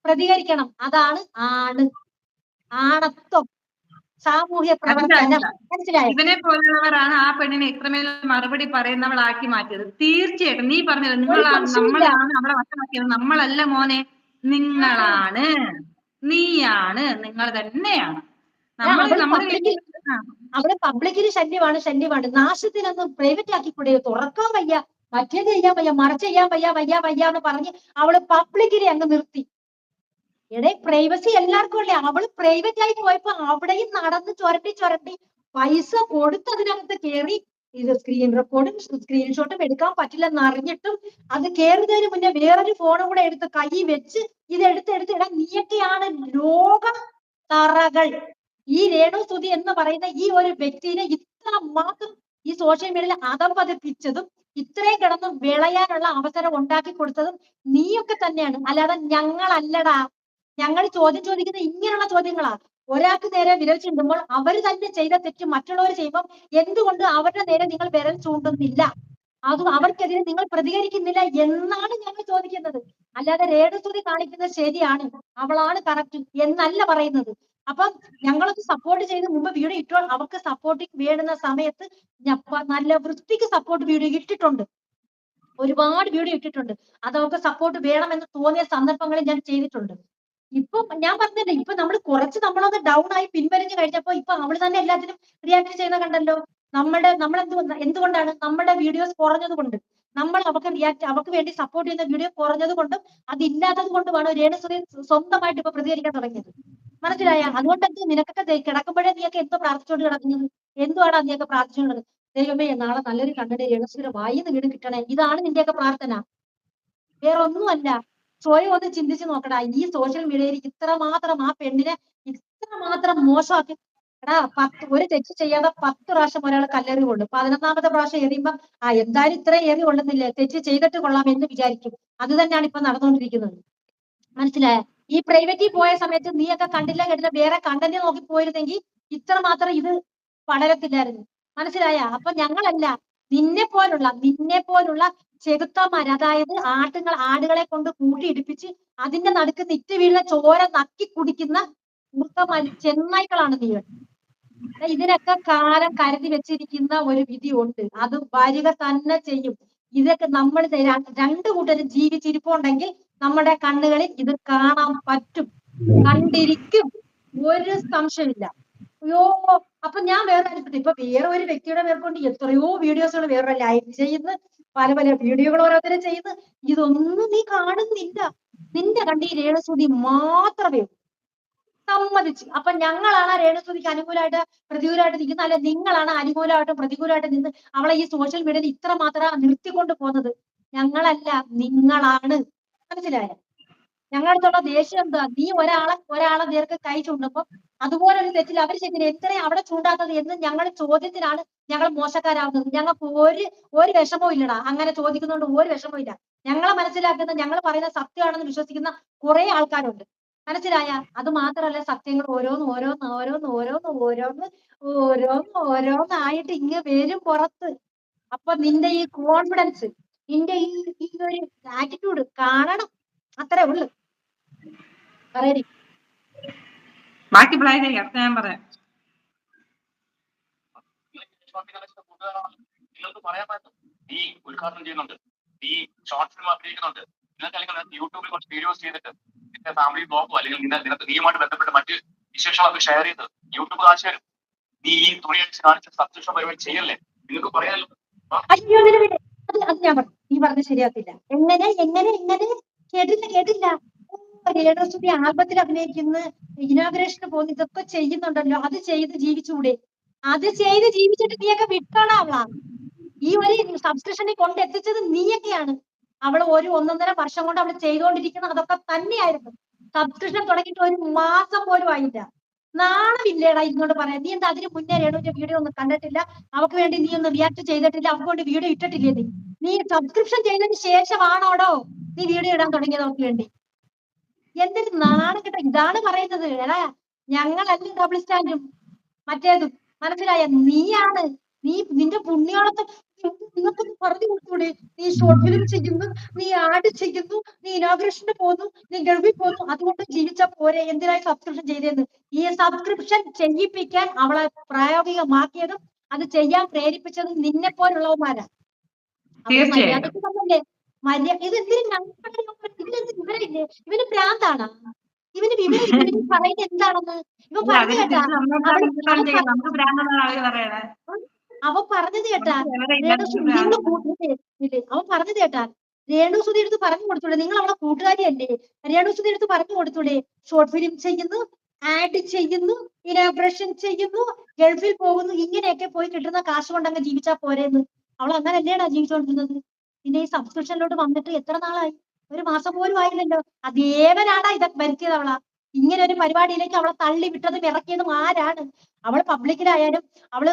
പ്രതികരിക്കണം. അതാണ് ആണത്വം, സാമൂഹ്യ പ്രവർത്തനം. മനസ്സിലായോ? ഇവനെ പോലുള്ളവരാണ് ആ പെണ്ണിനെ ഇത്രമേൽ മറുപടി പറയുന്നവളാക്കി മാറ്റിയത്. തീർച്ചയായിട്ടും നീ പറഞ്ഞത് നമ്മളാണ് അവളെ വശമാക്കിയത്. നമ്മളല്ല മോനെ, നിങ്ങളാണ്, നീയാണ്, നിങ്ങൾ തന്നെയാണ്. അവിടെ പബ്ലിക്കിന് ശല്യമാണ്. നാശത്തിനൊന്നും പ്രൈവറ്റ് ആക്കിക്കൂടെ? തുറക്കാൻ വയ്യ, മറ്റേത് ചെയ്യാൻ വയ്യ, മറിച്ച് ചെയ്യാൻ വയ്യ എന്ന് പറഞ്ഞ് അവള് പബ്ലിക്കിനെ അങ്ങ് നിർത്തി. പ്രൈവസി എല്ലാവർക്കും അല്ലേ? അവള് പ്രൈവറ്റ് ആയി പോയപ്പോ അവിടെയും നടന്ന് ചുരണ്ടി പൈസ കൊടുത്ത് അതിനകത്ത് കയറി ഇത് സ്ക്രീൻ റെക്കോർഡും സ്ക്രീൻഷോട്ടും എടുക്കാൻ പറ്റില്ലെന്ന് അറിഞ്ഞിട്ടും അത് കയറുന്നതിന് മുന്നേ വേറൊരു ഫോണും കൂടെ എടുത്ത് കൈ വെച്ച് ഇത് എടുത്ത് നീയൊക്കെയാണ് ലോക തറകൾ. ഈ രേണുസുതി എന്ന് പറയുന്ന ഈ ഒരു വ്യക്തിനെ ഇത്ര മാത്രം ഈ സോഷ്യൽ മീഡിയയിൽ അധംപതിപ്പിച്ചതും ഇത്രയും കിടന്ന് വിളയാനുള്ള അവസരം ഉണ്ടാക്കി കൊടുത്തതും നീയൊക്കെ തന്നെയാണ്. അല്ലാതെ ഞങ്ങളല്ലടാ. ഞങ്ങൾ ചോദിക്കുന്നത് ഇങ്ങനെയുള്ള ചോദ്യങ്ങളാ. ഒരാൾക്ക് നേരെ വിരൽ ചൂണ്ടുമ്പോൾ അവര് തന്നെ ചെയ്ത തെറ്റ് മറ്റുള്ളവർ ചെയ്യുമ്പോൾ എന്തുകൊണ്ട് അവരുടെ നേരെ നിങ്ങൾ വിരൽ ചൂണ്ടുന്നില്ല? അവർക്കെതിരെ നിങ്ങൾ പ്രതികരിക്കുന്നില്ല എന്നാണ് ഞങ്ങൾ ചോദിക്കുന്നത്. അല്ലാതെ രേണുസുതി കാണിക്കുന്നത് ശരിയാണ്, അവളാണ് കറക്റ്റ് എന്നല്ല പറയുന്നത്. അപ്പം ഞങ്ങളൊക്കെ സപ്പോർട്ട് ചെയ്ത് മുമ്പ് വീഡിയോ ഇട്ടോ, അവർക്ക് സപ്പോർട്ടിങ് വേണ്ടുന്ന സമയത്ത് നല്ല വൃത്തിക്ക് സപ്പോർട്ട് വീഡിയോ ഇട്ടിട്ടുണ്ട്. ഒരുപാട് വീഡിയോ ഇട്ടിട്ടുണ്ട്. അതവർക്ക് സപ്പോർട്ട് വേണമെന്ന് തോന്നിയ സന്ദർഭങ്ങളിൽ ഞാൻ ചെയ്തിട്ടുണ്ട്. ഇപ്പൊ ഞാൻ പറഞ്ഞില്ലേ, ഇപ്പൊ നമ്മളൊന്ന് ഡൗൺ ആയി പിൻവലിഞ്ഞു കഴിഞ്ഞപ്പോ ഇപ്പൊ അവള് തന്നെ എല്ലാത്തിനും റിയാക്ട് ചെയ്യുന്ന കണ്ടല്ലോ. എന്തുകൊണ്ടാണ് നമ്മുടെ വീഡിയോസ് കുറഞ്ഞത് കൊണ്ട്, നമ്മൾ അവർക്ക് വേണ്ടി സപ്പോർട്ട് ചെയ്യുന്ന വീഡിയോ കുറഞ്ഞത് കൊണ്ടും അതില്ലാത്തത് കൊണ്ടുമാണ് രേണുസുതി സ്വന്തമായിട്ട് ഇപ്പൊ പ്രതികരിക്കാൻ തുടങ്ങിയത്. മനസ്സിലായ? അതുകൊണ്ടൊക്കെ നിനക്കൊക്കെ കിടക്കുമ്പോഴേ നീയൊക്കെ എന്തോ പ്രാർത്ഥിച്ചുകൊണ്ട് കിടക്കുന്നത്? എന്തുവാണ് നീയൊക്കെ പ്രാർത്ഥിച്ചുകൊണ്ട്? ദൈവമേ നാളെ നല്ലൊരു കണ്ണട രേണുസുതിയുടെ വായിന്ന് വീട് കിട്ടണേ, ഇതാണ് നിന്റെയൊക്കെ പ്രാർത്ഥന, വേറെ ഒന്നുമല്ല. സ്വയം ഒന്ന് ചിന്തിച്ചു നോക്കടാ. ഈ സോഷ്യൽ മീഡിയയിൽ ഇത്രമാത്രം ആ പെണ്ണിനെ ഇത്രമാത്രം മോശമാക്കി. ഒരു തെറ്റ് ചെയ്യാതെ 10 പ്രാവശ്യം ഒരാൾ കല്ലെറി കൊള്ളും. 11ാമത്തെ പ്രാവശ്യം എറിയുമ്പോ എന്തായാലും ഇത്രയും എറി കൊള്ളുന്നില്ലേ, തെറ്റ് ചെയ്തിട്ട് കൊള്ളാം എന്ന് വിചാരിക്കും. അത് തന്നെയാണ് ഇപ്പൊ നടന്നുകൊണ്ടിരിക്കുന്നത്. മനസ്സിലായ? ഈ പ്രൈവറ്റിൽ പോയ സമയത്ത് നീയൊക്കെ കണ്ടില്ല കേട്ടില്ല വേറെ കണ്ടന്റ് നോക്കി പോയിരുന്നെങ്കിൽ ഇത്രമാത്രം ഇത് പടരത്തില്ലായിരുന്നു. മനസ്സിലായ? അപ്പൊ ഞങ്ങളല്ല, നിന്നെ പോലുള്ള ചെകുത്താന്മാര്, അതായത് ആടുകളെ കൊണ്ട് കൂട്ടിയിടിപ്പിച്ച് അതിന്റെ നടുക്ക് നിറ്റ് വീഴുന്ന ചോര നക്കി കുടിക്കുന്ന ചെന്നായ്ക്കളാണ് നിങ്ങൾ. ഇതിനൊക്കെ കാലം കരുതി വെച്ചിരിക്കുന്ന ഒരു വിധി ഉണ്ട്, അത് വരിക തന്നെ ചെയ്യും. ഇതൊക്കെ നമ്മൾ രണ്ടു കൂട്ടരും ജീവിച്ചിരിപ്പുണ്ടെങ്കിൽ നമ്മുടെ കണ്ണുകളിൽ ഇത് കാണാൻ പറ്റും, കണ്ടിരിക്കും, ഒരു സംശയമില്ല. അയ്യോ, അപ്പൊ ഞാൻ വേറെ ഇപ്പൊ വേറെ ഒരു വ്യക്തിയുടെ പേർക്കൊണ്ട് എത്രയോ വീഡിയോസുകൾ വേറെ ലൈവ് ചെയ്യുന്നു, പല പല വീഡിയോകൾ ഓരോരുത്തരും ചെയ്യുന്നു. ഇതൊന്നും നീ കാണുന്നില്ല, നിന്റെ കണ്ടി രേണുസുതി മാത്രമേ സമ്മതിച്ചു. അപ്പൊ ഞങ്ങളാണ് രേണുസുതിക്ക് അനുകൂലമായിട്ട് പ്രതികൂലമായിട്ട് നിൽക്കുന്നത്, അല്ലെ നിങ്ങളാണ് അനുകൂലമായിട്ടും പ്രതികൂലമായിട്ട് നിന്ന് അവളെ ഈ സോഷ്യൽ മീഡിയയിൽ ഇത്ര മാത്രം നിർത്തിക്കൊണ്ട് പോകുന്നത്? ഞങ്ങളല്ല, നിങ്ങളാണ്. മനസ്സിലായ? ഞങ്ങളടുത്തുള്ള ദേഷ്യം എന്താ? നീ ഒരാളെ നേർക്ക് കൈ ചൂണ്ടുമ്പോ അതുപോലെ ഒരു തെറ്റിൽ അവർ ചെയ്യുന്നത് എത്രയും അവിടെ ചൂണ്ടാത്തത് എന്ന് ഞങ്ങൾ ചോദ്യത്തിനാണ് ഞങ്ങൾ മോശക്കാരാവുന്നത്. ഞങ്ങൾക്ക് ഒരു വിഷമവും ഇല്ലടാ, അങ്ങനെ ചോദിക്കുന്നതുകൊണ്ട് ഒരു വിഷമവും ഇല്ല. ഞങ്ങളെ മനസ്സിലാക്കുന്ന, ഞങ്ങൾ പറയുന്ന സത്യമാണെന്ന് വിശ്വസിക്കുന്ന കുറെ ആൾക്കാരുണ്ട്. മനസ്സിലായ? അത് മാത്രമല്ല, സത്യങ്ങൾ ഓരോന്നായിട്ട് ഇങ്ങ് വരും പുറത്ത്. അപ്പൊ നിന്റെ ഈ കോൺഫിഡൻസ്, നിന്റെ ഈ ഒരു ആറ്റിറ്റ്യൂഡ് കാണണം, അത്രേ ഉള്ളു. പറയടി. ബാക്കി പ്ലാൻ ചെയ്യാം, ഞാൻ പറയാം. നിങ്ങൾക്ക് പറയാൻ പറ്റും, നീ ഉദ്ഘാടനം ചെയ്യുന്നുണ്ട്, നീ ഷോർട്ട് ഫിലിം അഭിനയിക്കുന്നുണ്ട്, നിങ്ങൾക്ക് അല്ലെങ്കിൽ യൂട്യൂബിൽ കുറച്ച് വീഡിയോസ് ചെയ്തിട്ട് നിന്റെ ഫാമിലി ബ്ലോഗോ അല്ലെങ്കിൽ നിനക്ക് നീയുമായിട്ട് ബന്ധപ്പെട്ട് മറ്റ് വിശേഷങ്ങളൊക്കെ ഷെയർ ചെയ്ത് യൂട്യൂബ് കാശ് തരും. നീ ഈ തുണി അടിച്ച് കാണിച്ച സബ്സ്ക്രിപ്ഷൻ പരിപാടി ചെയ്യല്ലേ? നിങ്ങൾക്ക് പറയാമല്ലോ. അയ്യോ, അത് ഞാൻ പറഞ്ഞു, നീ പറഞ്ഞ ശരിയാക്കില്ല. എങ്ങനെ കേട്ടില്ല. രേണുസുതി ആൽബത്തിൽ അഭിനയിക്കുന്ന, ഇനാഗ്രേഷന് പോകുന്ന, ഇതൊക്കെ ചെയ്യുന്നുണ്ടല്ലോ, അത് ചെയ്ത് ജീവിച്ചുകൂടെ? അത് ചെയ്ത് ജീവിച്ചിട്ട് നീയൊക്കെ വിട്ടോളാവളാ. ഈ ഒരു സബ്സ്ക്രിപ്ഷനിൽ കൊണ്ടെത്തിച്ചത് നീയൊക്കെയാണ്. അവള് 1.5 വർഷം കൊണ്ട് അവള് ചെയ്തുകൊണ്ടിരിക്കുന്നത് അതൊക്കെ തന്നെയായിരുന്നു. സബ്സ്ക്രിപ്ഷൻ തുടങ്ങിയിട്ട് 1 മാസം പോലും ആയില്ല. നാണമില്ലേടാ ഇങ്ങോട്ട് പറയാൻ? നീ എന്താ അതിന് മുന്നേ രേണുവിന്റെ വീഡിയോ ഒന്നും കണ്ടിട്ടില്ല? അവക്ക് വേണ്ടി നീ ഒന്ന് റിയാക്ട് ചെയ്തിട്ടില്ല? അവക്ക് കൊണ്ട് വീഡിയോ ഇട്ടിട്ടില്ലേ? നീ സബ്സ്ക്രിപ്ഷൻ ചെയ്തതിന് ശേഷമാണോടോ നീ വീഡിയോ ഇടാൻ തുടങ്ങിയത് അവക്ക് വേണ്ടി? എന്തൊരു നാണം കേട്ടോ. ഇതാണ് പറയുന്നത്. എടാ, ഞങ്ങളല്ല ഡബിൾ സ്റ്റാൻഡും മറ്റേതും, മനസ്സിലായ? നീയാണ്. നിന്റെ പുണ്യാളത്തെ നിങ്ങൾക്കൊന്ന് പറഞ്ഞു കൊടുത്തൂടെ? നീ ഷോർട്ട് ഫിലിം ചെയ്യുന്നു, നീ ആഡ് ചെയ്യുന്നു, നീ ഇനോഗ്രേഷന് പോകുന്നു, നീ ഗൾഫിൽ പോകുന്നു, അതുകൊണ്ട് ജീവിച്ചാ പോരെ? എന്തിനായി സബ്സ്ക്രിപ്ഷൻ ചെയ്തതെന്ന്? ഈ സബ്സ്ക്രിപ്ഷൻ ചെയ്യിപ്പിക്കാൻ അവളെ പ്രായോഗികമാക്കിയതും അത് ചെയ്യാൻ പ്രേരിപ്പിച്ചതും നിന്നെ പോലുള്ളവന്മാരാ. മര്യാദക്ക് തന്നല്ലേ? ഇത് വിവരമില്ലേ? ഇവന് ഭ്രാന്താണ്. ഇവന് പറയുന്നത് എന്താണെന്ന് ഇവൻ പറഞ്ഞു കേട്ടാ? അവൻ പറഞ്ഞത് കേട്ടാ? അവൻ പറഞ്ഞത് കേട്ടാ? രേണുസുതി എടുത്ത് പറഞ്ഞു കൊടുത്തൂടെ? നിങ്ങൾ അവളെ കൂട്ടുകാരിയല്ലേ? രേണുസുതി എടുത്ത് പറഞ്ഞു കൊടുത്തൂടെ? ഷോർട്ട് ഫിലിം ചെയ്യുന്നു, ആഡ് ചെയ്യുന്നു, ഇനാഗ്രേഷൻ ചെയ്യുന്നു, ഗൾഫിൽ പോകുന്നു, ഇങ്ങനെയൊക്കെ പോയി കിട്ടുന്ന കാശ് കൊണ്ട് അങ്ങ് ജീവിച്ചാ പോരെന്ന്. അവൾ അങ്ങനല്ലേടാ ജീവിച്ചോണ്ടിരുന്നത്? പിന്നെ ഈ സബ്സ്ക്രിപ്ഷനിലോട്ട് വന്നിട്ട് എത്ര നാളായി? 1 മാസം പോലും ആയില്ലല്ലോ. അതേവനാടാ ഇതൊക്കെ വരുത്തിയത് അവളാ. ഇങ്ങനെ ഒരു പരിപാടിയിലേക്ക് അവളെ തള്ളി വിട്ടതും ഇറക്കിയതും ആരാണ്? അവള് പബ്ലിക്കിലായാലും അവള്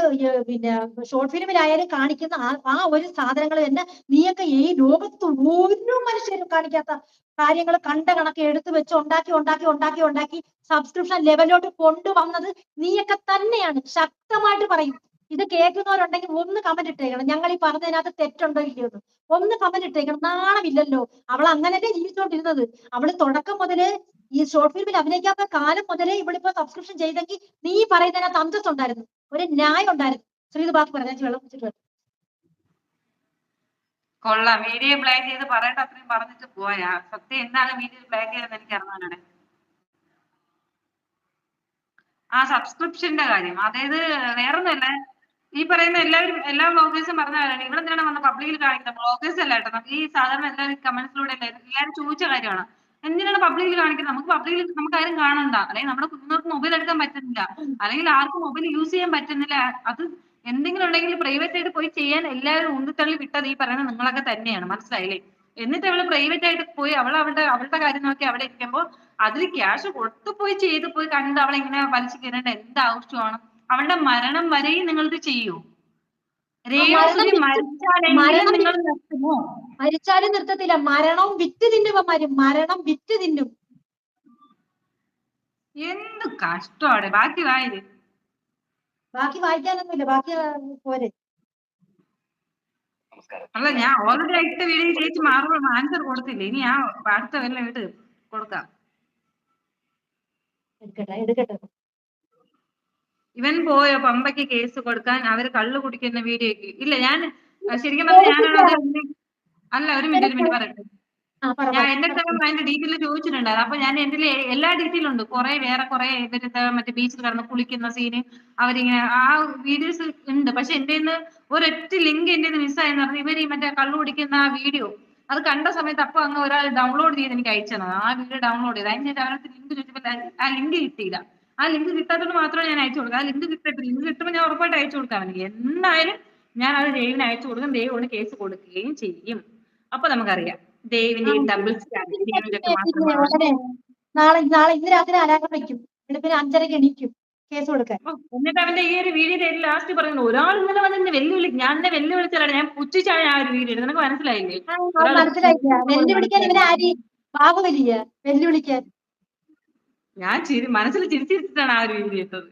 പിന്നെ ഷോർട്ട് ഫിലിമിലായാലും കാണിക്കുന്ന ആ ഒരു സാധനങ്ങൾ തന്നെ നീയൊക്കെ ഈ ലോകത്ത് ഒരു മനുഷ്യരും കാണിക്കാത്ത കാര്യങ്ങൾ കണ്ട കണക്ക് എടുത്തു വെച്ച് ഉണ്ടാക്കി സബ്സ്ക്രിപ്ഷൻ ലെവലിലോട്ട് കൊണ്ടുവന്നത് നീയൊക്കെ തന്നെയാണ്. ശക്തമായിട്ട് പറയും. ഇത് കേൾക്കുന്നവരുണ്ടെങ്കിൽ ഒന്ന് കമന്റ് ഇട്ടേക്കണം, ഞങ്ങൾ ഈ പറഞ്ഞതിനകത്ത് തെറ്റുണ്ടോ ഇല്ലയോ എന്ന്. ഒന്ന് കമന്റ് ഇട്ടേക്കണം. നാണമില്ലല്ലോ. അവൾ അങ്ങനെയല്ലേ ജീവിച്ചോണ്ടിരുന്നത്? അവള് തുടക്കം മുതല് ഈ ഷോർട്ട് ഫിലിമിൽ അഭിനയിക്കാത്ത കാലം മുതലേ ഇവളിപ്പോ സബ്സ്ക്രിപ്ഷൻ ചെയ്തെങ്കിൽ നീ പറയുന്നതിനകത്ത് അന്തസ് ഉണ്ടായിരുന്നു, ഒരു ന്യായം ഉണ്ടായിരുന്നു. ശ്രീത് ബാക്കി പറഞ്ഞാൽ വെള്ളം വെച്ചിട്ട് കൊള്ളാം. വീഡിയോ പ്ലേ ചെയ്ത് പറയട്ടെ, അത്രയും പറഞ്ഞിട്ട് പോയാ. സത്യം എന്താണ് വീഡിയോ പ്ലേ ചെയ്തെന്ന് എനിക്ക് അറിയാനാണ്. ആ സബ്സ്ക്രിപ്ഷന്റെ കാര്യം, അതായത് വേറൊന്നുമല്ല, ഈ പറയുന്ന എല്ലാ വ്ളോഗേഴ്സും പറഞ്ഞ കാര്യമാണ്. ഇവിടെ എന്തിനാണ് വന്ന് പബ്ലിക്കിൽ കാണിക്കുന്നത്? വ്ളോഗേഴ്സ് അല്ല കേട്ടോ, ഈ സാധാരണ എല്ലാവരും കമന്റ്സിലൂടെ എല്ലാവരും ചോദിച്ച കാര്യമാണ്, എന്തിനാണ് പബ്ലിക്കിൽ കാണിക്കുന്നത്? നമുക്ക് പബ്ലിക്കിൽ നമുക്ക് ആരും കാണണ്ട, അല്ലെങ്കിൽ നമ്മുടെ കുഞ്ഞുങ്ങൾക്ക് മൊബൈൽ എടുക്കാൻ പറ്റുന്നില്ല, അല്ലെങ്കിൽ ആർക്കും മൊബൈൽ യൂസ് ചെയ്യാൻ പറ്റുന്നില്ല. അത് എന്തെങ്കിലും ഉണ്ടെങ്കിൽ പ്രൈവറ്റ് ആയിട്ട് പോയി ചെയ്യാൻ എല്ലാവരും ഉന്തിത്തള്ളി വിട്ടത് ഈ പറയുന്നത് നിങ്ങളൊക്കെ തന്നെയാണ്. മനസ്സിലായില്ലേ? എന്നിട്ട് അവള് പ്രൈവറ്റ് ആയിട്ട് പോയി അവളുടെ കാര്യം നോക്കി അവിടെ ഇരിക്കുമ്പോൾ അതിൽ ക്യാഷ് കൊടുത്തു പോയി ചെയ്തു പോയി കണ്ട് അവളെ ഇങ്ങനെ വലിച്ചു കയറേണ്ട എന്ത് ആവശ്യമാണ്? അവളുടെ മരണം വരെയും നിങ്ങൾ ഇത് ചെയ്യൂ? മരിച്ചാലും നിർത്തത്തില്ല. മരണം വിറ്റ് തിന്നുവന്മാരും, മരണം വിറ്റ് തിന്നും. എന്ത് കഷ്ടമാണ്. ബാക്കി വായിക്കാനൊന്നുമില്ല, ബാക്കി പോരെ. നമസ്കാരം. അല്ല ഞാൻ ഓൾറെഡി ഇട്ട വീഡിയോ ചേച്ചി മാറുമ്പോൾ ആൻസർ കൊടുത്തില്ലേ, ഇനി ആ അടുത്ത വല്ല ഇട്ട് കൊടുക്കാം. എടുക്കട്ടെ. ഇവൻ പോയോ പമ്പയ്ക്ക് കേസ് കൊടുക്കാൻ? അവര് കള്ളു കുടിക്കുന്ന വീഡിയോ ഇല്ല. ഞാൻ ശരിക്കും പറഞ്ഞാൽ ഞാനാണ് അല്ല ഒരു മിനിറ്റ് പറയട്ടെ. ഞാൻ എന്റെ അടുത്ത് അതിന്റെ ഡീറ്റെയിൽ ചോദിച്ചിട്ടുണ്ടായിരുന്നു. അപ്പൊ ഞാൻ എന്റെ എല്ലാ ഡീറ്റെയിലും ഉണ്ട്. വേറെ കുറെ ഇവരുടെ മറ്റേ ബീച്ചിൽ കിടന്ന് കുളിക്കുന്ന സീന് അവരിങ്ങനെ ആ വീഡിയോസ് ഉണ്ട്. പക്ഷെ എന്റെ ഒരൊറ്റ ലിങ്ക് എന്റെ മിസ്സായെന്ന് പറഞ്ഞു. ഇവർ ഈ മറ്റേ കള്ളു കുടിക്കുന്ന ആ വീഡിയോ അത് കണ്ട സമയത്ത് അപ്പൊ അങ്ങ് ഒരാൾ ഡൗൺലോഡ് ചെയ്ത് എനിക്ക് അയച്ചു തന്നത്. ആ വീഡിയോ ഡൗൺലോഡ് ചെയ്ത് അതിന് അവർക്ക് ലിങ്ക് ചോദിച്ചപ്പോൾ ആ ലിങ്ക് കിട്ടിയില്ല. ആ ലിങ്ക് കിട്ടാത്തത് മാത്രമേ ഞാൻ അയച്ചു കൊടുക്കാം. ആ ലിങ്ക് കിട്ടത്തില്ല. ലിങ്ക് കിട്ടുമ്പോൾ ഞാൻ ഉറപ്പായിട്ട് അയച്ചു കൊടുക്കാം. എനിക്ക് എന്തായാലും ഞാൻ അത് ദേവിന് അയച്ചു കൊടുക്കും. ദേവിന് കേസ് കൊടുക്കുകയും ചെയ്യും. അപ്പൊ നമുക്കറിയാം ദേവിന്റെ ഡബിൾ നാളെ ഇന്ന് രാത്രി അലാറം വെക്കും. പിന്നെ 5:30 എണീക്കും കേസ് കൊടുക്കാൻ. എന്നിട്ട് അവന്റെ ഈ ഒരു വീഡിയോ ലാസ്റ്റ് പറയുന്നു, ഒരാൾ ഇന്നലെ വന്ന് വെല്ലുവിളി, ഞാൻ എന്നെ വെല്ലുവിളിച്ചാലാണ്, ഞാൻ പുച്ഛിച്ചാണ് ഞാൻ ഒരു വീഡിയോ. നിനക്ക് മനസ്സിലായില്ലേ? മനസ്സിലായില്ല. വെല്ലുവിളിക്കാൻ ഇവനെ ആര് ബാഹുബലിയ വെല്ലുവിളിക്കാൻ? ഞാൻ മനസ്സിൽ ചിരിച്ചിരിച്ചിട്ടാണ് ആ ഒരു വീഡിയോ ഇട്ടത്.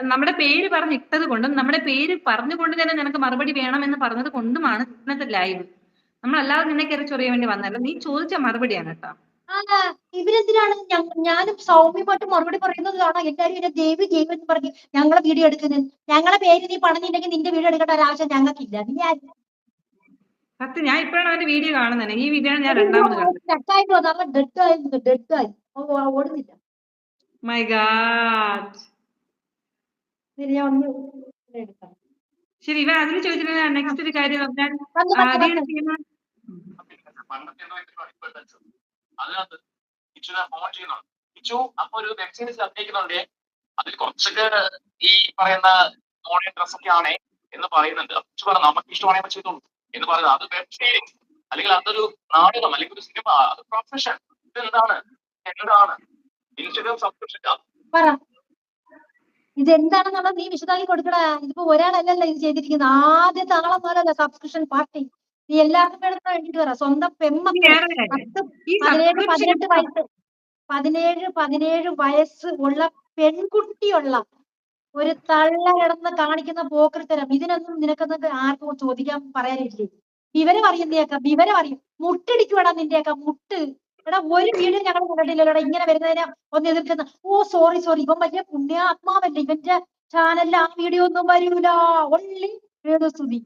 നമ്മുടെ പേര് പറഞ്ഞിട്ടത് കൊണ്ടും നമ്മുടെ പേര് പറഞ്ഞുകൊണ്ട് തന്നെ നിനക്ക് മറുപടി വേണമെന്ന് പറഞ്ഞത് കൊണ്ടുമാണ് ഇന്നത്തെ ലൈവ്. നമ്മളല്ലാതെ നിന്നെ കയറി ചൊറിയാൻ വേണ്ടി വന്നല്ല. നീ ചോദിച്ച മറുപടിയാണ് കേട്ടോ. ഇവരെന്തിനാണ് ഞാനും സൗമ്യമായിട്ട് മറുപടി പറയുന്നത് കാണാം. എല്ലാരും എന്നെ ദേവി എന്ന് പറഞ്ഞ് ഞങ്ങളെ വീഡിയോ എടുക്കുന്നത്. ഞങ്ങളെ പേര് നീ പറഞ്ഞിട്ടുണ്ടെങ്കിൽ നിന്റെ വീഡിയോ എടുക്കേണ്ട ഒരു ആവശ്യം ഞങ്ങൾക്കില്ല. നീ സത്യം, ഞാൻ ഇപ്പോഴാണ് അവന്റെ വീഡിയോ കാണുന്നത്. ഈ വീഡിയോ ഞാൻ രണ്ടാമത് ഡെഡായി ഓടുന്നില്ല. My God. ശരി, ഇവ അതിന് ചോദിച്ചിട്ട് നെക്സ്റ്റ് ഒരു കാര്യം അതിനകത്ത് കിച്ചുനെ ഫോൺ ചെയ്യുന്നുണ്ട്. കിച്ചു അപ്പൊ ഒരു വെബ് സീരീസിൽ അഭിനയിക്കുന്നുണ്ട്. അതിൽ കുറച്ചൊക്കെ ഈ പറയുന്ന മോഡേൺ ഡ്രസ്സൊക്കെ ആണേ എന്ന് പറയുന്നുണ്ട്. കിച്ചു പറഞ്ഞു നമുക്ക് ഇഷ്ടമാണെങ്കിൽ ചെയ്തോളൂ എന്ന് പറയുന്നത്. അത് വെബ് സീരീസ് അല്ലെങ്കിൽ അതൊരു നാടകം അല്ലെങ്കിൽ ഒരു സിനിമ, അത് പ്രൊഫഷൻ. ഇതെന്താണ് ഇൻസ്റ്റഗ്രാം സബ്സ്ക്രിപ്ഷൻ ഇതെന്താണെന്നുള്ളത് നീ വിശദമാക്കി കൊടുക്കടാ. ഇതിപ്പോ ഒരാളല്ലല്ലോ ഇത് ചെയ്തിരിക്കുന്നത്. ആദ്യത്തെ ആളെ പോലല്ല സബ്സ്ക്രിപ്ഷൻ പാർട്ടി. നീ എല്ലാവർക്കും വേണ്ടിട്ട് പറ. സ്വന്തം പെമ്മക്കൾ 17 വയസ്സ് ഉള്ള പെൺകുട്ടിയുള്ള ഒരു തള്ള കിടന്ന് കാണിക്കുന്ന പോക്കൃത്തരം, ഇതിനൊന്നും നിനക്കൊന്നും ആർക്കും ചോദിക്കാൻ പറയാനില്ലേ? വിവരം അറിയുന്നേക്കാം, വിവരം അറിയും. മുട്ടിടിക്കുവാടാ നിന്റെയൊക്കെ മുട്ട്. എടാ ഒരു വീഡിയോ ഞങ്ങൾ കണ്ടിട്ടില്ലല്ലോടാ ഇങ്ങനെ വരുന്നതിനെ ഒന്ന് എതിർക്കുന്ന. സോറി ഇവൻ വലിയ പുണ്യാത്മാവല്ലേ, ഇവന്റെ ചാനലിൽ ആ വീഡിയോ ഒന്നും വരൂല. ഒള്ളി രേണുസുതി.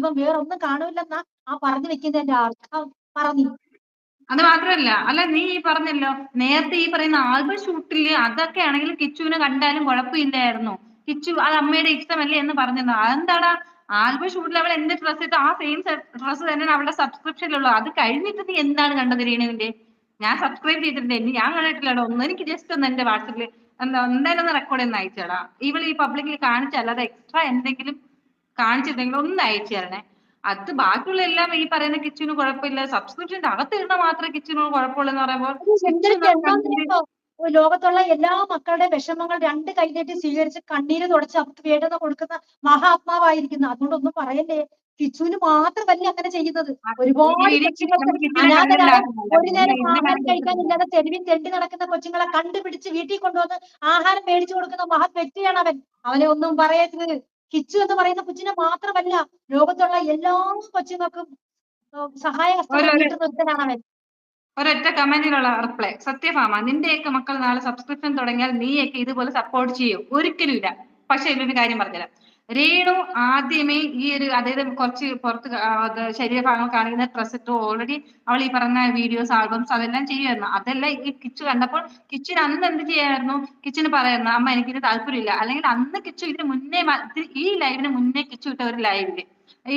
ഇവൻ വേറെ ഒന്നും കാണൂലെന്നാ ആ പറഞ്ഞു വെക്കുന്നതിന്റെ അർത്ഥം. പറഞ്ഞു. അത് മാത്രല്ല, അല്ല നീ ഈ പറഞ്ഞല്ലോ നേരത്തെ ഈ പറയുന്ന ആൽബം ഷൂട്ടില് അതൊക്കെ ആണെങ്കിൽ കിച്ചുവിനെ കണ്ടാലും കുഴപ്പമില്ലായിരുന്നു. കിച്ചു അത് അമ്മയുടെ ഇഷ്ടമല്ലേ എന്ന് പറഞ്ഞത്. അതെന്താടാ ആൽബം ഷൂട്ടിൽ അവൾ എന്ത് ഡ്രസ് ഇട്ട് ആ സെയിം ഡ്രസ് തന്നെയാണ് അവളുടെ സബ്സ്ക്രിപ്ഷനിലുള്ളത്. അത് കഴിഞ്ഞിട്ട് നീ എന്താണ് കണ്ടത് രേണുവിന്റെ? ഞാൻ സബ്സ്ക്രൈബ് ചെയ്തിട്ടുണ്ട്, ഞാൻ കണ്ടിട്ടില്ലടോ ഒന്നും. എനിക്ക് ജസ്റ്റ് ഒന്ന് എന്റെ വാട്സപ്പിൽ എന്തായാലും ഒന്ന് റെക്കോർഡ് ഒന്ന് അയച്ചേടാ. ഇവൾ ഈ പബ്ലിക്കിൽ കാണിച്ചല്ലാതെ എക്സ്ട്രാ എന്തെങ്കിലും കാണിച്ചിട്ടുണ്ടെങ്കിൽ ഒന്ന് അയച്ചു തരണേ. അത് ബാക്കിയുള്ള എല്ലാം ഈ പറയുന്ന കിച്ചുവിന് കുഴപ്പമില്ല, സബ്സ്ക്രിപ്ഷന്റെ അകത്ത് ഇടുന്ന മാത്രമേ കിച്ചുവിന് കുഴപ്പമുള്ളെന്ന് പറയുമ്പോൾ ലോകത്തുള്ള എല്ലാ മക്കളുടെ വിഷമങ്ങൾ 2 കൈനീട്ടി സ്വീകരിച്ച് കണ്ണീര് തുടച്ച് അവർക്ക് വേണ്ടുന്ന കൊടുക്കുന്ന മഹാത്മാവായിരിക്കുന്നു. അതുകൊണ്ടൊന്നും പറയല്ലേ. കിച്ചുവിന് മാത്രമല്ല അങ്ങനെ ചെയ്യുന്നത്. ഒരുപാട് കൊച്ചുങ്ങൾക്ക് അനാഥരായ ഒരു നേരം ആഹാരം കഴിക്കാനില്ലാതെ തെരുവിൽ തെണ്ടി നടക്കുന്ന കൊച്ചുങ്ങളെ കണ്ടുപിടിച്ച് വീട്ടിൽ കൊണ്ടുവന്ന് ആഹാരം മേടിച്ചു കൊടുക്കുന്ന മഹത് വ്യക്തിയാണ് അവൻ. അവനെ ഒന്നും പറയരുത്. കിച്ചു എന്ന് പറയുന്ന കൊച്ചിനെ മാത്രമല്ല, ലോകത്തുള്ള എല്ലാ കൊച്ചുങ്ങൾക്കും സഹായഹസ്തമാണ് അവൻ. ഒരൊറ്റ കമന്റിലുള്ള റിപ്ലൈ, സത്യഭാമ നിന്റെയൊക്കെ മക്കൾ നാളെ സബ്സ്ക്രിപ്ഷൻ തുടങ്ങിയാൽ നീയൊക്കെ ഇതുപോലെ സപ്പോർട്ട് ചെയ്യും? ഒരിക്കലും ഇല്ല. പക്ഷെ ഇതിനൊരു കാര്യം പറഞ്ഞുതരാം. രേണു ആദ്യമേ ഈ ഒരു അതായത് കുറച്ച് പുറത്ത് ശരീരഭാഗങ്ങൾ കാണിക്കുന്ന ഡ്രസ് ഇട്ട് ഓൾറെഡി അവൾ ഈ പറഞ്ഞ വീഡിയോസ് ആൽബംസ് അതെല്ലാം ചെയ്യുമായിരുന്നു. അതെല്ലാം ഈ കിച്ചു കണ്ടപ്പോൾ കിച്ചുന് അന്ന് എന്ത് ചെയ്യായിരുന്നു? കിച്ചുന് പറയായിരുന്നു അമ്മ എനിക്കിത് താല്പര്യമില്ല. അല്ലെങ്കിൽ അന്ന് കിച്ചു ഇതിന് മുന്നേ ഈ ലൈവിന് മുന്നേ കിച്ചു ഇട്ട ഒരു ലൈവില്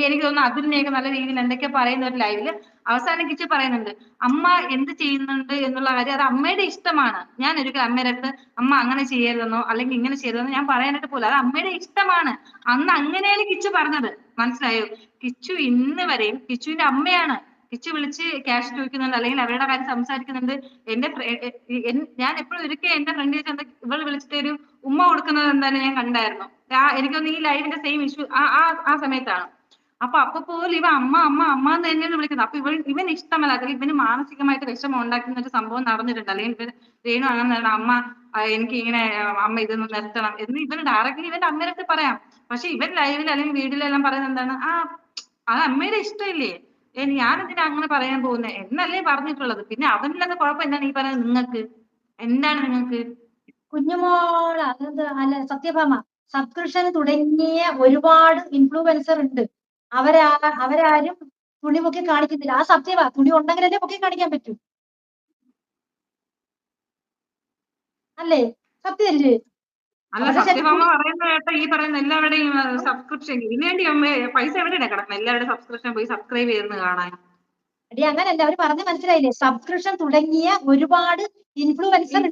എനിക്ക് തോന്നുന്നു അതിനെയൊക്കെ നല്ല രീതിയിൽ എന്തൊക്കെ പറയുന്ന ഒരു ലൈവില് അവസാനം കിച്ചു പറയുന്നുണ്ട് അമ്മ എന്ത് ചെയ്യുന്നുണ്ട് എന്നുള്ള കാര്യം അത് അമ്മയുടെ ഇഷ്ടമാണ്. ഞാൻ ഒരിക്കലും അമ്മയുടെ അടുത്ത് അമ്മ അങ്ങനെ ചെയ്യരുതെന്നോ അല്ലെങ്കിൽ ഇങ്ങനെ ചെയ്യരുതെന്നോ ഞാൻ പറയാനായിട്ട് പോലും, അത് അമ്മയുടെ ഇഷ്ടമാണ്. അന്ന് അങ്ങനെയാണ് കിച്ചു പറഞ്ഞത്. മനസ്സിലായോ? കിച്ചു ഇന്ന് വരെയും കിച്ചുവിന്റെ അമ്മയാണ്. കിച്ചു വിളിച്ച് ക്യാഷ് ചോദിക്കുന്നുണ്ട് അല്ലെങ്കിൽ അവരുടെ കാര്യം സംസാരിക്കുന്നുണ്ട്. ഞാൻ എപ്പോഴും ഒരിക്കലും എന്റെ ഫ്രണ്ട് ചോദിച്ചാൽ ഇവൾ വിളിച്ചിട്ട് ഒരു ഉമ്മ കൊടുക്കുന്നത് എന്തായാലും ഞാൻ കണ്ടായിരുന്നു. എനിക്കൊന്ന് ഈ ലൈവിന്റെ സെയിം ഇഷ്യൂ ആ സമയത്താണ്. അപ്പൊ പോലും ഇവ അമ്മ അമ്മ അമ്മ എന്ന് തന്നെയാണ് വിളിക്കുന്നത്. അപ്പൊ ഇവൻ ഇഷ്ടമല്ല, അല്ലെങ്കിൽ ഇവന് മാനസികമായിട്ട് വിഷമം ഉണ്ടാക്കുന്ന ഒരു സംഭവം നടന്നിട്ടുണ്ട്. അല്ലെങ്കിൽ ഇവൻ രേണു അങ്ങനെ അമ്മ എനിക്ക് ഇങ്ങനെ അമ്മ ഇതൊന്ന് നിർത്തണം എന്ന് ഇവന് ഡയറക്റ്റ്ലി ഇവന്റെ അമ്മേനടുത്ത് പറയാം. പക്ഷെ ഇവൻ ലൈവിൽ അല്ലെങ്കിൽ വീഡിയോയിലെല്ലാം പറയുന്നത് എന്താണ്, അത് അമ്മയുടെ ഇഷ്ടമില്ലേ, ഞാൻ എന്തിനാ അങ്ങനെ പറയാൻ പോകുന്നത് എന്നല്ലേ പറഞ്ഞിട്ടുള്ളത്. പിന്നെ അവനില്ലാത്ത കുഴപ്പം എന്താണ് ഈ പറയുന്നത് നിങ്ങൾക്ക്, എന്താണ് നിങ്ങൾക്ക്? കുഞ്ഞുമോൾ അതെന്ത് അല്ല സത്യഭാമ, സബ്സ്ക്രിപ്ഷൻ തുടങ്ങിയ ഒരുപാട് ഇൻഫ്ലുവൻസർ ഉണ്ട്. അവരാരും തുണി പൊക്കി കാണിക്കുന്നില്ല. ആ സത്യവാ, തുണി ഉണ്ടെങ്കിലല്ലേ പൊക്കി കാണിക്കാൻ പറ്റൂ, അല്ലേ? സത്യമല്ലേ? അല്ല, അവരുടെ സത്യഭാമ പറയുന്ന കേട്ടോ, ഈ പറയുന്ന എല്ലാവരുടെയും സബ്സ്ക്രിപ്ഷൻ ഇതിനു വേണ്ടി പൈസ എവിടെയാണ് കിടക്കുന്നത്? എല്ലാവരുടെയും സബ്സ്ക്രിപ്ഷൻ പോയി സബ്സ്ക്രൈബ് ചെയ്തെന്ന് കാണാൻ. അടി അങ്ങനല്ല, അവര് പറഞ്ഞ മനസ്സിലായില്ലേ? സബ്സ്ക്രിപ്ഷൻ തുടങ്ങിയ ഒരുപാട് ഇൻഫ്ലുവൻസർ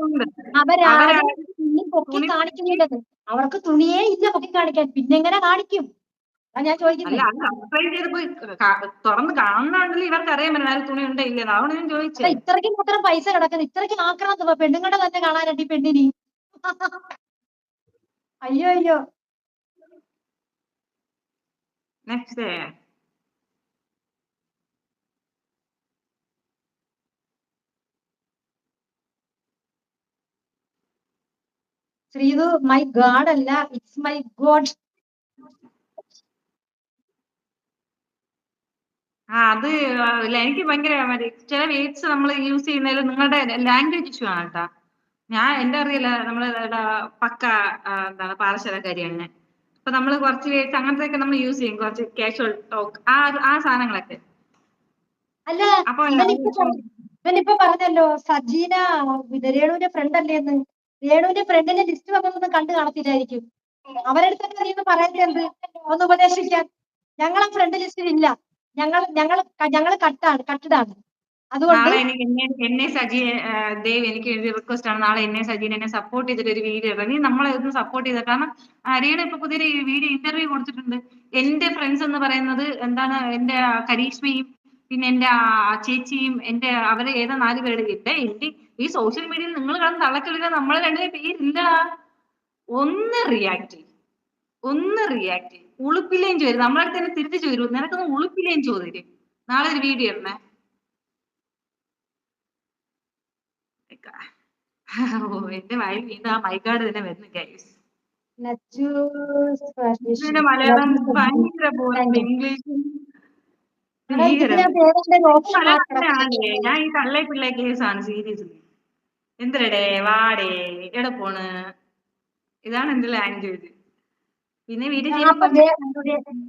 ഉണ്ട്. അവരാരും തുണി പൊക്കി കാണിക്കുന്നില്ലെന്ന്. അവർക്ക് തുണിയേ ഇല്ല പൊക്കി കാണിക്കാൻ, പിന്നെ എങ്ങനെ കാണിക്കും? അതാ ഞാൻ ചോദിക്കുന്നത്. അല്ല, അത് സബ്സ്ക്രൈബ് ചെയ്ത് പോയി തുറന്ന് കാണുന്നുണ്ടല്ലോ, ഇവർക്ക് അറിയാൻ പറ്റില്ല തുണി ഉണ്ട് ഇല്ലെന്ന്. അതുകൊണ്ട് ഞാൻ ചോദിച്ചത്. ഇത്രയ്ക്ക് മാത്രം പൈസ കിടക്കുന്നത്, ഇത്രയ്ക്ക് ആക്രാന്തം പെണ്ണുങ്ങളുടെ തന്നെ കാണാനുണ്ട് ഈ പെണ്ണിന്. അയ്യോ അയ്യോ. നെക്സ്റ്റ് ശ്രീതു മൈ ഗാഡ് അല്ല, ഇറ്റ്സ് മൈ ഗോഡ്. അത് എനിക്ക് ഭയങ്കര ചില വേർഡ്സ് നമ്മൾ യൂസ് ചെയ്യുന്നതിൽ നിങ്ങളുടെ ലാംഗ്വേജ് ഇഷ്യൂ ആണ് കേട്ടാ. എന്റെ അറിയില്ല, നമ്മള് പക്ക എന്താണ് പാലശാലക്കാരിയാണ് ഞാൻ. അപ്പൊ നമ്മള് കുറച്ച് വേർഡ്സ് അങ്ങനത്തെ ഒക്കെ നമ്മൾ യൂസ് ചെയ്യും, കുറച്ച് കാഷ്വൽ ടോക്ക് ആ സാധനങ്ങളൊക്കെ. അല്ല, അപ്പൊ ഇവനിപ്പോ പറഞ്ഞല്ലോ സജീന രേണുവിന്റെ ഫ്രണ്ട് അല്ലേന്ന്. രേണുവിന്റെ ഫ്രണ്ടിന്റെ ലിസ്റ്റ് വന്നൊന്നും കണ്ടു കാണത്തില്ലായിരിക്കും. അവരെടുത്തൊക്കെ നീ ഒന്ന് പറയുന്നത് ഒന്ന് ഉപദേശിക്കാൻ. ഞങ്ങളെ ഫ്രണ്ട് ലിസ്റ്റിൽ ഇല്ല, ഞങ്ങൾ കട്ടിടാണ്. അതുകൊണ്ട് നാളെ എന്നെ സജി ദേവ് എനിക്ക് ഒരു റിക്വസ്റ്റ് ആണ്, നാളെ എന്നെ സജീന എന്നെ സപ്പോർട്ട് ചെയ്തിട്ട് ഒരു വീഡിയോ ഇടാം. നീ നമ്മളെ ഒന്ന് സപ്പോർട്ട് ചെയ്ത, കാരണം രേണു ഇപ്പൊ പുതിയൊരു വീഡിയോ ഇന്റർവ്യൂ കൊടുത്തിട്ടുണ്ട്. എന്റെ ഫ്രണ്ട്സ് എന്ന് പറയുന്നത് എന്താണ്, എന്റെ കരീഷ്മയും പിന്നെ എന്റെ ചേച്ചിയും അവരെ ഏതാ 4 പേര് എന്റെ ഈ സോഷ്യൽ മീഡിയയിൽ നിങ്ങൾ കാണുന്ന തള്ളക്കളില്ല, നമ്മളെ 2 പേരില്ല. ഒന്ന് റിയാക്ട് ഉളുപ്പില്ലേം ചോദിക്കും, നമ്മളെ തന്നെ തിരിച്ചു ചോദിക്കും, നിനക്കൊന്ന് ഉളുപ്പില്ലേം ചോദിക്കും. നാളെ ഒരു വീഡിയോ ഇടണേ. എന്റെ വായിൽ വീണ്ടും ആ മൈക്കാട് തന്നെ വരുന്നു ഗൈസ്. ഇതിന്റെ മലയാളം ഭയങ്കര ബോറിംഗ്, ഇംഗ്ലീഷ് ഞാൻ ഈ തള്ളേ പിള്ളേ കേസാണ് സീരിയസ്ലി. എന്തരടേ വാടേ എവിടെ പോണ്, ഇതാണ് എന്റെ ലാംഗ്വേജ്. പിന്നെ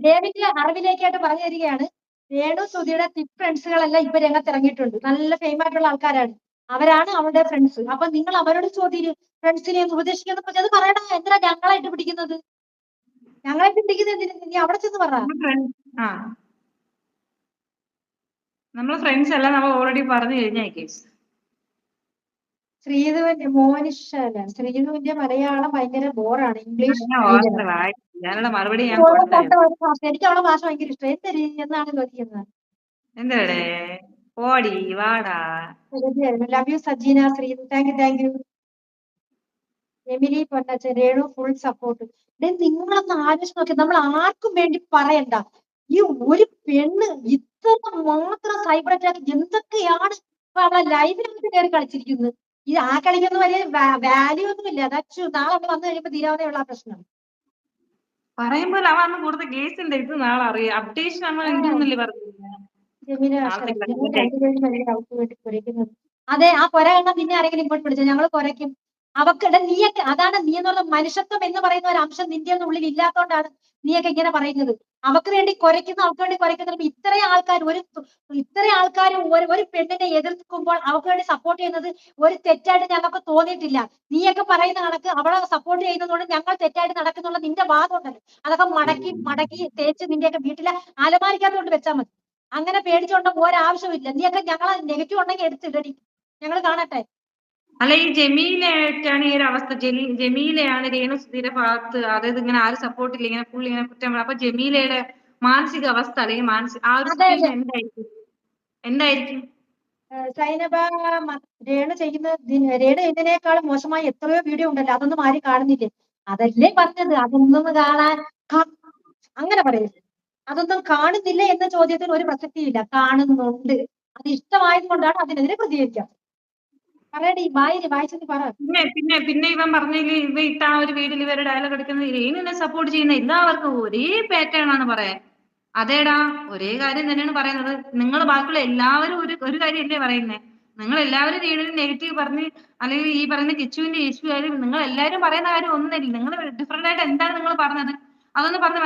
ദേവിക്ക് അറിവിലേക്കായിട്ട് പറഞ്ഞു തരികയാണ്. രേണു സുധിയുടെ തിക് ഫ്രണ്ട്സുകളെല്ലാം ഇപ്പൊ രംഗത്തിറങ്ങിയിട്ടുണ്ട്, നല്ല ഫെയിം ആയിട്ടുള്ള ആൾക്കാരാണ്. അവരാണ് അവരുടെ ഫ്രണ്ട്സ്. അപ്പൊ നിങ്ങൾ അവരോട് ചോദ്യം ഫ്രണ്ട്സിനെ ഉപദേശിക്കുന്ന പറഞ്ഞത് പറയണം. എന്തിനാ ഞങ്ങളായിട്ട് പിടിക്കുന്നത്? ഞങ്ങളായിട്ട് പിടിക്കുന്നത് എന്തിനാ? നീ അവിടെ ചെന്ന് പറ. നമ്മളെ ഫ്രണ്ട്സ് എല്ലാം നമ്മൾ ഓൾറെഡി പറഞ്ഞു കഴിഞ്ഞ കേസ്. ശ്രീധുവിന്റെ ശ്രീധുവിന്റെ മലയാളം ഭയങ്കര ബോറാണ്. ഇംഗ്ലീഷ് മറുപടി എനിക്ക് അവളെ ഭാഷ ഭയങ്കര ഇഷ്ടം. എന്തൊരു എന്നാണ് ചോദിക്കുന്നത്. എന്തേ ഓടി വാടാ. Love you Sajeena. Sreedhu thank you. Emily Ponnacha Renu full support. നിങ്ങളൊന്ന് ആലോചിച്ച് നോക്കി, നമ്മൾ ആർക്കും വേണ്ടി പറയണ്ട. ഈ ഒരു പെണ്ണ് ഇത്ര മാത്രം സൈബർ അറ്റാക്ക് എന്തൊക്കെയാണ് ഇപ്പൊ അവളെ ലൈവിനകത്ത് കയറി കളിച്ചിരിക്കുന്നത്. ഈ കളിക്കൊന്നും വലിയ വാല്യൂ ഒന്നും ഇല്ല. അതാ നാളെ അവിടെ വന്നു കഴിയുമ്പോ തീരാവുന്നയുള്ള പ്രശ്നം. പറയുമ്പോൾ അവന്ന് കൂടുതൽ കേസിന്റെ ഇത് നാളെ അറിയാം. അപ്ഡേഷൻ നമ്മൾ അതെ, ആ കൊര കണ്ടാൽ നിന്നെ ആരെങ്കിലും ഇങ്ങോട്ട് പിടിച്ചത് ഞങ്ങൾ കൊരയ്ക്കും. അവക്കിടെ നീയൊക്കെ അതാണ്, നീ എന്ന് പറഞ്ഞ മനുഷ്യത്വം എന്ന് പറയുന്ന ഒരു അംശം നിന്റെ ഒന്നും ഉള്ളിൽ ഇല്ലാത്തോണ്ടാണ് നീയൊക്കെ ഇങ്ങനെ പറയുന്നത്. അവക്ക് വേണ്ടി കുരയ്ക്കുന്ന, അവർക്ക് വേണ്ടി കുരയ്ക്കുന്ന ഇത്രയും ആൾക്കാർ ഒരു പെണ്ണിനെ എതിർക്കുമ്പോൾ അവർക്ക് വേണ്ടി സപ്പോർട്ട് ചെയ്യുന്നത് ഒരു തെറ്റായിട്ട് ഞങ്ങൾക്ക് തോന്നിയിട്ടില്ല. നീയൊക്കെ പറയുന്ന കണക്ക് അവളെ സപ്പോർട്ട് ചെയ്യുന്നതുകൊണ്ട് ഞങ്ങൾ തെറ്റായിട്ട് നടക്കുന്നുള്ള നിന്റെ വാദം ഉണ്ടല്ലോ, അതൊക്കെ മടക്കി തേച്ച് നിന്റെയൊക്കെ വീട്ടിലെ അലമാരിക്കകത്തോട്ട് വെച്ചാൽ മതി. അങ്ങനെ പേടിച്ചോണ്ട ഒരാവശ്യമില്ല. നീയൊക്കെ ഞങ്ങളെ നെഗറ്റീവ് ഉണ്ടെങ്കിൽ എടുത്തിടടി, ഞങ്ങൾ കാണട്ടെ. അല്ല, ഈ ജമീലയ്ക്കാണ് ഈ ഒരു അവസ്ഥ. ജമീലയാണ് രേണു സുധീരുടെ ഭാഗത്ത്, അതായത് ഇങ്ങനെ ആരും സപ്പോർട്ട് ഇല്ല, ഇങ്ങനെ പുള്ളി ഇങ്ങനെ കുറ്റം. അപ്പൊ ജമീലയുടെ മാനസിക അവസ്ഥ അല്ലെങ്കിൽ ആ ഒരു സിറ്റുവേഷൻ എന്തായിരിക്കും? സൈനബ, രേണു ചെയ്യുന്നതിനേക്കാളും മോശമായി എത്രയോ വീഡിയോ ഉണ്ടല്ലോ, അതൊന്നും ആരും കാണുന്നില്ലേ? അതല്ലേ പറഞ്ഞത്, അതൊന്നും കാണാൻ അങ്ങനെ പറയരുത്. അതൊന്നും കാണുന്നില്ല എന്ന ചോദ്യത്തിന് ഒരു പ്രസക്തിയില്ല, കാണുന്നുണ്ട്. അത് ഇഷ്ടമായത് കൊണ്ടാണ് അതിനെതിരെ പ്രതികരിക്കുക. പറയടി, വായിച്ചു പറ. പിന്നെ ഇവൻ പറഞ്ഞില്ലേ, ഇവ ഇട്ട ആ ഒരു വീട്ടിൽ ഇവരുടെ ഡയലോഗ് എടുക്കുന്നത് രേണുവിനെ സപ്പോർട്ട് ചെയ്യുന്ന എല്ലാവർക്കും ഒരേ പാറ്റേൺ ആണ് പറയാൻ. അതേടാ, ഒരേ കാര്യം തന്നെയാണ് പറയുന്നത്. നിങ്ങൾ ബാക്കിയുള്ള എല്ലാവരും ഒരു കാര്യമല്ലേ പറയുന്നേ? നിങ്ങൾ എല്ലാവരും രേണുവിന് നെഗറ്റീവ് പറഞ്ഞ്, അല്ലെങ്കിൽ ഈ പറയുന്ന കിച്ചുവിന്റെ ഇഷ്യൂ ആയാലും നിങ്ങൾ എല്ലാവരും പറയുന്ന കാര്യം ഒന്നുമില്ല. നിങ്ങൾ ഡിഫറെന്റ് ആയിട്ട് എന്താണ് നിങ്ങൾ പറഞ്ഞത്? അതൊന്ന് പറഞ്ഞ്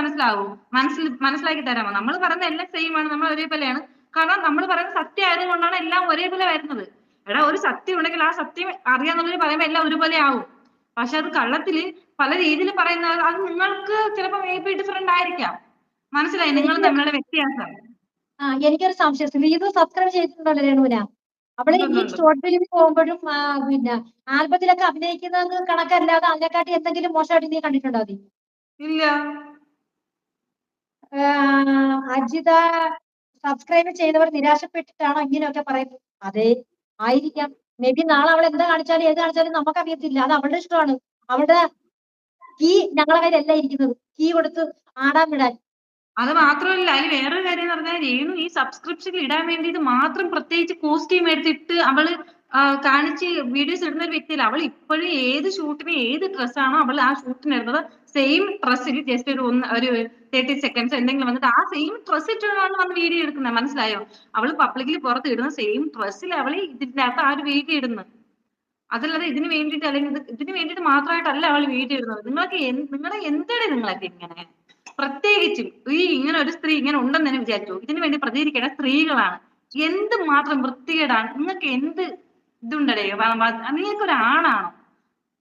മനസ്സിലാക്കി തരാമോ? നമ്മൾ പറയുന്ന എല്ലാം സെയിം ആണ്, നമ്മൾ ഒരേപോലെയാണ്. കാരണം നമ്മൾ പറയുന്ന സത്യം ആയതുകൊണ്ടാണ് എല്ലാം ഒരേപോലെ വരുന്നത്. എടാ, ഒരു സത്യം ഉണ്ടെങ്കിൽ ആ സത്യം അറിയാന്നുള്ളവര് പറയുമ്പോ എല്ലാം ഒരുപോലെ ആവും. പക്ഷെ അത് കള്ളത്തില് പല രീതിയിൽ പറയുന്നത്, അത് നിങ്ങൾക്ക് ചിലപ്പോ മേ ബി ഡിഫറെന്റ് ആയിരിക്കാം. മനസ്സിലായി നിങ്ങൾ തമ്മിലുള്ള വ്യത്യാസം? എനിക്കൊരു സംശയം, ശ്രീതു സബ്സ്ക്രൈബ് ചെയ്തിട്ടുണ്ടല്ലോ രേണുവിന? അവള് ഈ ഷോർട്ട് ഫിലിമിൽ പോകുമ്പോഴും പിന്നെ ആൽബത്തിലൊക്കെ അഭിനയിക്കുന്നത് കണക്കല്ലാതെ അതിനെക്കാട്ടി എന്തെങ്കിലും മോശമായിട്ട് നീ കണ്ടിട്ടുണ്ടോ? നീ ഇല്ല. അജിത സബ്സ്ക്രൈബ് ചെയ്തവർ നിരാശപ്പെട്ടിട്ടാണോ ഇങ്ങനെയൊക്കെ പറയുന്നത്? അതെ, ആയിരിക്കാം. മേ ബി നാളെ അവൾ എന്താ കാണിച്ചാലും ഏത് കാണിച്ചാലും നമുക്കറിയത്തില്ല. അത് അവളുടെ ഇഷ്ടമാണ്. അവളുടെ കീ ഞങ്ങളെ കയ്യിലല്ല ഇരിക്കുന്നത്, കീ കൊടുത്ത് ആടാൻ വിടാൻ. അത് മാത്രമല്ല, അതിൽ വേറൊരു കാര്യം എന്ന് പറഞ്ഞാൽ രേണു ഈ സബ്സ്ക്രിപ്ഷൻ ഇടാൻ വേണ്ടിയിട്ട് മാത്രം പ്രത്യേകിച്ച് കോസ്റ്റ്യൂം എടുത്തിട്ട് അവള് കാണിച്ച് വീഡിയോസ് ഇടുന്ന ഒരു വ്യക്തിയല്ല. അവൾ ഇപ്പോഴും ഏത് ഷൂട്ടിന് ഏത് ഡ്രസ്സാണോ അവൾ ആ ഷൂട്ടിന് ഇടുന്നത്, സെയിം ഡ്രസ്സിൽ ജസ്റ്റ് ഒരു 30 സെക്കൻഡ്സ് എന്തെങ്കിലും വന്നിട്ട് ആ സെയിം ഡ്രസ് ഇട്ടാണ് വന്ന് വീഡിയോ എടുക്കുന്നത്. മനസ്സിലായോ? അവൾ പബ്ലിക്കിൽ പുറത്ത് ഇടുന്ന സെയിം ഡ്രസ്സിൽ അവൾ ഇതിന്റെ അകത്ത് ആ ഒരു വീഡിയോ ഇടുന്നത്. അതല്ലാതെ ഇതിന് വേണ്ടിയിട്ട്, അല്ലെങ്കിൽ ഇതിന് വേണ്ടിയിട്ട് മാത്രമായിട്ടല്ല അവൾ വീഡിയോ ഇടുന്നത്. നിങ്ങളെ എന്താണ് നിങ്ങളൊക്കെ ഇങ്ങനെ? പ്രത്യേകിച്ചും ഇങ്ങനെ ഒരു സ്ത്രീ ഇങ്ങനെ ഉണ്ടെന്ന് തന്നെ വിചാരിച്ചു, ഇതിനു വേണ്ടി പ്രതികരിക്കേണ്ട സ്ത്രീകളാണ്. എന്ത് മാത്രം വൃത്തികേടാണ് നിങ്ങൾക്ക്? എന്ത് ഇതുണ്ടടേ? നിങ്ങൾക്ക്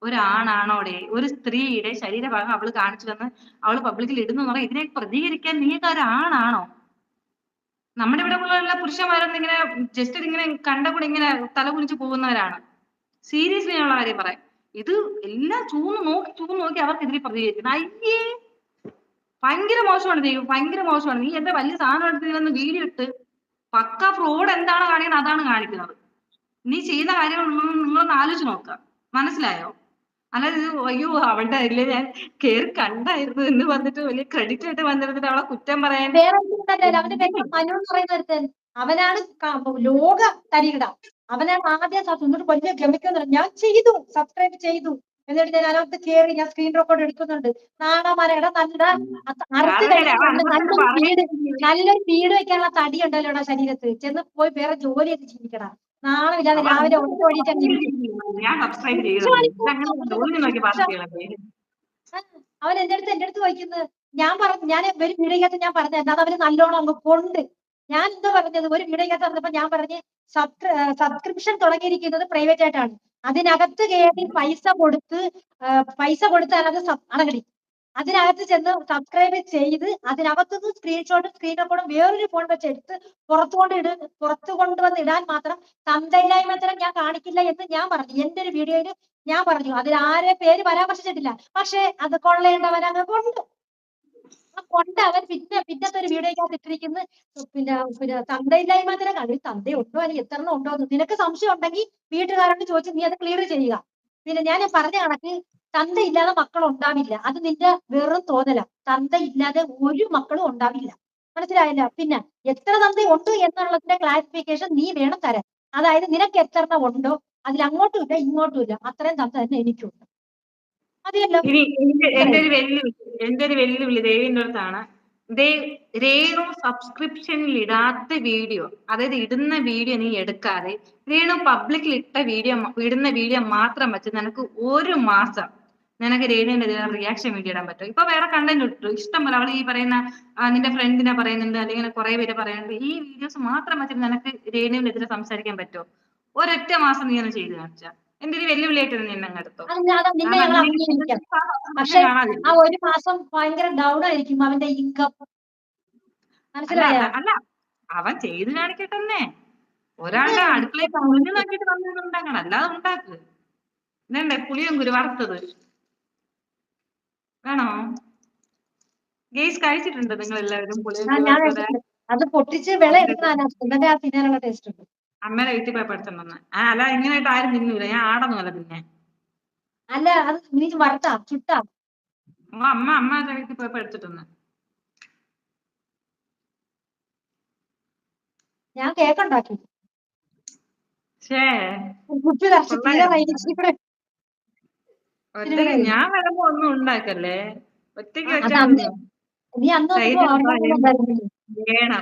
ഒരാണാണോടെ ഒരു സ്ത്രീയുടെ ശരീരഭാഗം അവള് കാണിച്ചു തന്ന് അവള് പബ്ലിക്കിൽ ഇടുന്നു പറഞ്ഞാൽ ഇതിനെ പ്രതികരിക്കാൻ നിങ്ങൾക്ക് ഒരാണാണോ? നമ്മുടെ ഇവിടെ ഉള്ള പുരുഷന്മാരൊന്നും ഇങ്ങനെ ജസ്റ്റ് ഇങ്ങനെ കണ്ട കൂടെ ഇങ്ങനെ തല കുനിച്ച് പോകുന്നവരാണ്. സീരിയസ്ലി ഉള്ള കാര്യം പറയാം. ഇത് എല്ലാം ചൂന്ന് നോക്കി അവർക്കെതിരെ പ്രതികരിക്കുന്നത്. അയ്യേ, ഭയങ്കര മോശമാണ് ദൈവം, ഭയങ്കര മോശമാണ്. നീ എന്റെ വലിയ സാധനം എടുത്ത് വീഡിയോ ഇട്ട് പക്ക ഫ്രോഡ് എന്താണ് കാണിക്കുന്നത് അതാണ് കാണിക്കുന്നത്. നീ ചെയ്ത കാര്യങ്ങളൊന്നും നിങ്ങളൊന്ന് ആലോചിച്ച് നോക്കുക. മനസ്സിലായോ? അല്ലാതെ ഇത് അയ്യോ അവളുടെ അതിലെ ഞാൻ കേറി കണ്ടായിരുന്നു എന്ന് പറഞ്ഞിട്ട് വലിയ ക്രെഡിറ്റ് ആയിട്ട് വന്നിരുന്നിട്ട് അവളെ കുറ്റം പറയാൻ. വേറെ അവന്റെ പേര് മനു എന്ന് പറയുന്ന ഒരുത്തൻ. അവനാണ് ലോക തരികിട. അവനാണ് ആദ്യം എന്നിട്ട് വലിയ ഗമിക്കുന്നുണ്ട്, ഞാൻ ചെയ്തു, സബ്സ്ക്രൈബ് ചെയ്തു, എന്നിട്ട് ഞാൻ അതിനകത്ത് കയറി, ഞാൻ സ്ക്രീൻ റെക്കോർഡ് എടുക്കുന്നുണ്ട്. നാണാമാരയുടെ നല്ല അറുത്ത് കഴിക്കുന്നുണ്ട്, നല്ലൊരു വീട് വെക്കാനുള്ള തടി ഉണ്ടല്ലോടാ ശരീരത്ത്. ചെന്ന് പോയി വേറെ ജോലിയൊക്കെ ജീവിക്കടാ. നാണമില്ലാതെ രാവിലെ ഒട്ടും അവൻ എന്റെ അടുത്ത് വയ്ക്കുന്നത്. ഞാൻ ഒരു വീഡിയോക്കകത്ത് ഞാൻ പറഞ്ഞത് അത് അവര് നല്ലോണം അങ്ങ് കൊണ്ട്. ഞാൻ എന്താ പറഞ്ഞത്, ഒരു വീഡിയോക്കകത്ത് വന്നപ്പോ ഞാൻ പറഞ്ഞ് സബ്സ്ക്രിപ്ഷൻ തുടങ്ങിയിരിക്കുന്നത് പ്രൈവറ്റ് ആയിട്ടാണ്. അതിനകത്ത് കയറി പൈസ കൊടുത്ത് അതിനകത്ത് അടങ്ങടി, അതിനകത്ത് ചെന്ന് സബ്സ്ക്രൈബ് ചെയ്ത് അതിനകത്തുനിന്ന് സ്ക്രീൻഷോട്ടും സ്ക്രീൻ റെക്കോർഡും വേറൊരു ഫോൺ വെച്ച് എടുത്ത് പുറത്തു കൊണ്ടുവന്ന് ഇടാൻ മാത്രം തന്തയില്ലായ്മത്തരം ഞാൻ കാണിക്കില്ല എന്ന് ഞാൻ പറഞ്ഞു. എന്റെ ഒരു വീഡിയോയിൽ ഞാൻ പറഞ്ഞു. അതിൽ ആരെ പേര് പരാമർശിച്ചിട്ടില്ല. പക്ഷെ അത് കൊള്ളേണ്ടവൻ അങ്ങ് കൊണ്ട് അവൻ പിന്നത്തെ ഒരു വീഡിയോക്കകത്ത് ഇട്ടിരിക്കുന്നു. പിന്നെ തന്തയില്ലായ്മത്തരം കാണും. തന്തയുണ്ടോ അല്ലെങ്കിൽ എത്ര ഉണ്ടോ എന്ന് നിനക്ക് സംശയം ഉണ്ടെങ്കിൽ വീട്ടുകാരോട് ചോദിച്ച് നീ അത് ക്ലിയർ ചെയ്യുക. പിന്നെ ഞാൻ പറഞ്ഞ കണക്ക് തന്തയില്ലാതെ മക്കൾ ഉണ്ടാവില്ല. അത് നിന്റെ വെറും തോന്നല. തന്തയില്ലാതെ ഒരു മക്കളും ഉണ്ടാവില്ല. മനസ്സിലായല്ലോ? പിന്നെ എത്ര തന്തയുണ്ട് എന്നുള്ളതിന്റെ ക്ലാരിഫിക്കേഷൻ നീ വേണം തരാൻ. അതായത് നിനക്ക് എത്ര ഉണ്ടോ അതിൽ അങ്ങോട്ടും ഇല്ല ഇങ്ങോട്ടും ഇല്ല, അത്രയും തന്ത തന്നെ എനിക്കുണ്ട്. അതെയല്ലോ. എന്റെ ഒരു വെല്ലുവിളി ദേവിന്റെ അടുത്താണ്. രേണു സബ്സ്ക്രിപ്ഷനിൽ ഇടാത്ത വീഡിയോ, അതായത് ഇടുന്ന വീഡിയോ നീ എടുക്കാതെ രേണു പബ്ലിക്കിൽ ഇടുന്ന വീഡിയോ മാത്രം വെച്ച് നിനക്ക് ഒരു മാസം നിനക്ക് രേണുവിന്റെ റിയാക്ഷൻ വീഡിയോ ഇടാൻ പറ്റും. ഇപ്പൊ വേറെ കണ്ടന്റ് ഇട്ടു ഇഷ്ടം പോലെ. അവൾ ഈ പറയുന്ന നിന്റെ ഫ്രണ്ടിനെ പറയുന്നുണ്ട്, അല്ലെങ്കിൽ കുറെ പേര് പറയുന്നുണ്ട്. ഈ വീഡിയോസ് മാത്രം വെച്ചിട്ട് നിനക്ക് രേണുവിനെതിരെ സംസാരിക്കാൻ പറ്റുമോ? ഒരൊറ്റ മാസം നീ ഒന്ന് ചെയ്ത് കാണിച്ച. എന്റെ ഒരു വെല്ലുവിളിയായിട്ട് നിന്നെ എടുത്തോ. പക്ഷെ ആ ഒരു മാസം ഭയങ്കര ഡൗൺ ആയിരിക്കും അവന്റെ ഇൻകം. അല്ല, അവൻ ചെയ്ത് കാണിക്കട്ടെ. ഒരാളുടെ അടുക്കളയിൽ കുഞ്ഞു നോക്കിയിട്ട് വന്നിട്ടുണ്ടാക്കണം, അല്ലാതെ ഉണ്ടാക്ക്. ഇതണ്ടേ പുളിയും കുരു വറുത്തത് വേണോ? ഗെയ്സ് കഴിച്ചിട്ടുണ്ട് നിങ്ങൾ എല്ലാവരും പുളിയും? അത് പൊട്ടിച്ച് വിള എടുക്കുന്ന ആ തിന്നാനുള്ള ടേസ്റ്റ് ഉണ്ട്. അമ്മയുടെ വീട്ടിൽ പോയി പഠിച്ചിട്ടുണ്ടെന്ന്. അല്ല ഇങ്ങനെയായിട്ട് ആരും തിന്നൂല. ഞാൻ ആടൊന്നുമല്ല പിന്നെ. അല്ല അത് നീ വറുത്താ ചുട്ടാ? അമ്മയുടെ വീട്ടിൽ പോയി പഠിച്ചിട്ടുണ്ട്. ഞാൻ കേക്ക് ഉണ്ടാക്കി. ഷേ കുപ്പി നിറച്ച് തീരാറായി. ഞാൻ വരുമ്പോ ഒന്നും ഉണ്ടാക്കല്ലേ, ഒറ്റയ്ക്ക് അത് വെച്ചാ അന്ന് നീ അന്ന് വന്നപ്പോ ധൈര്യം ഓർമ്മ വേണം.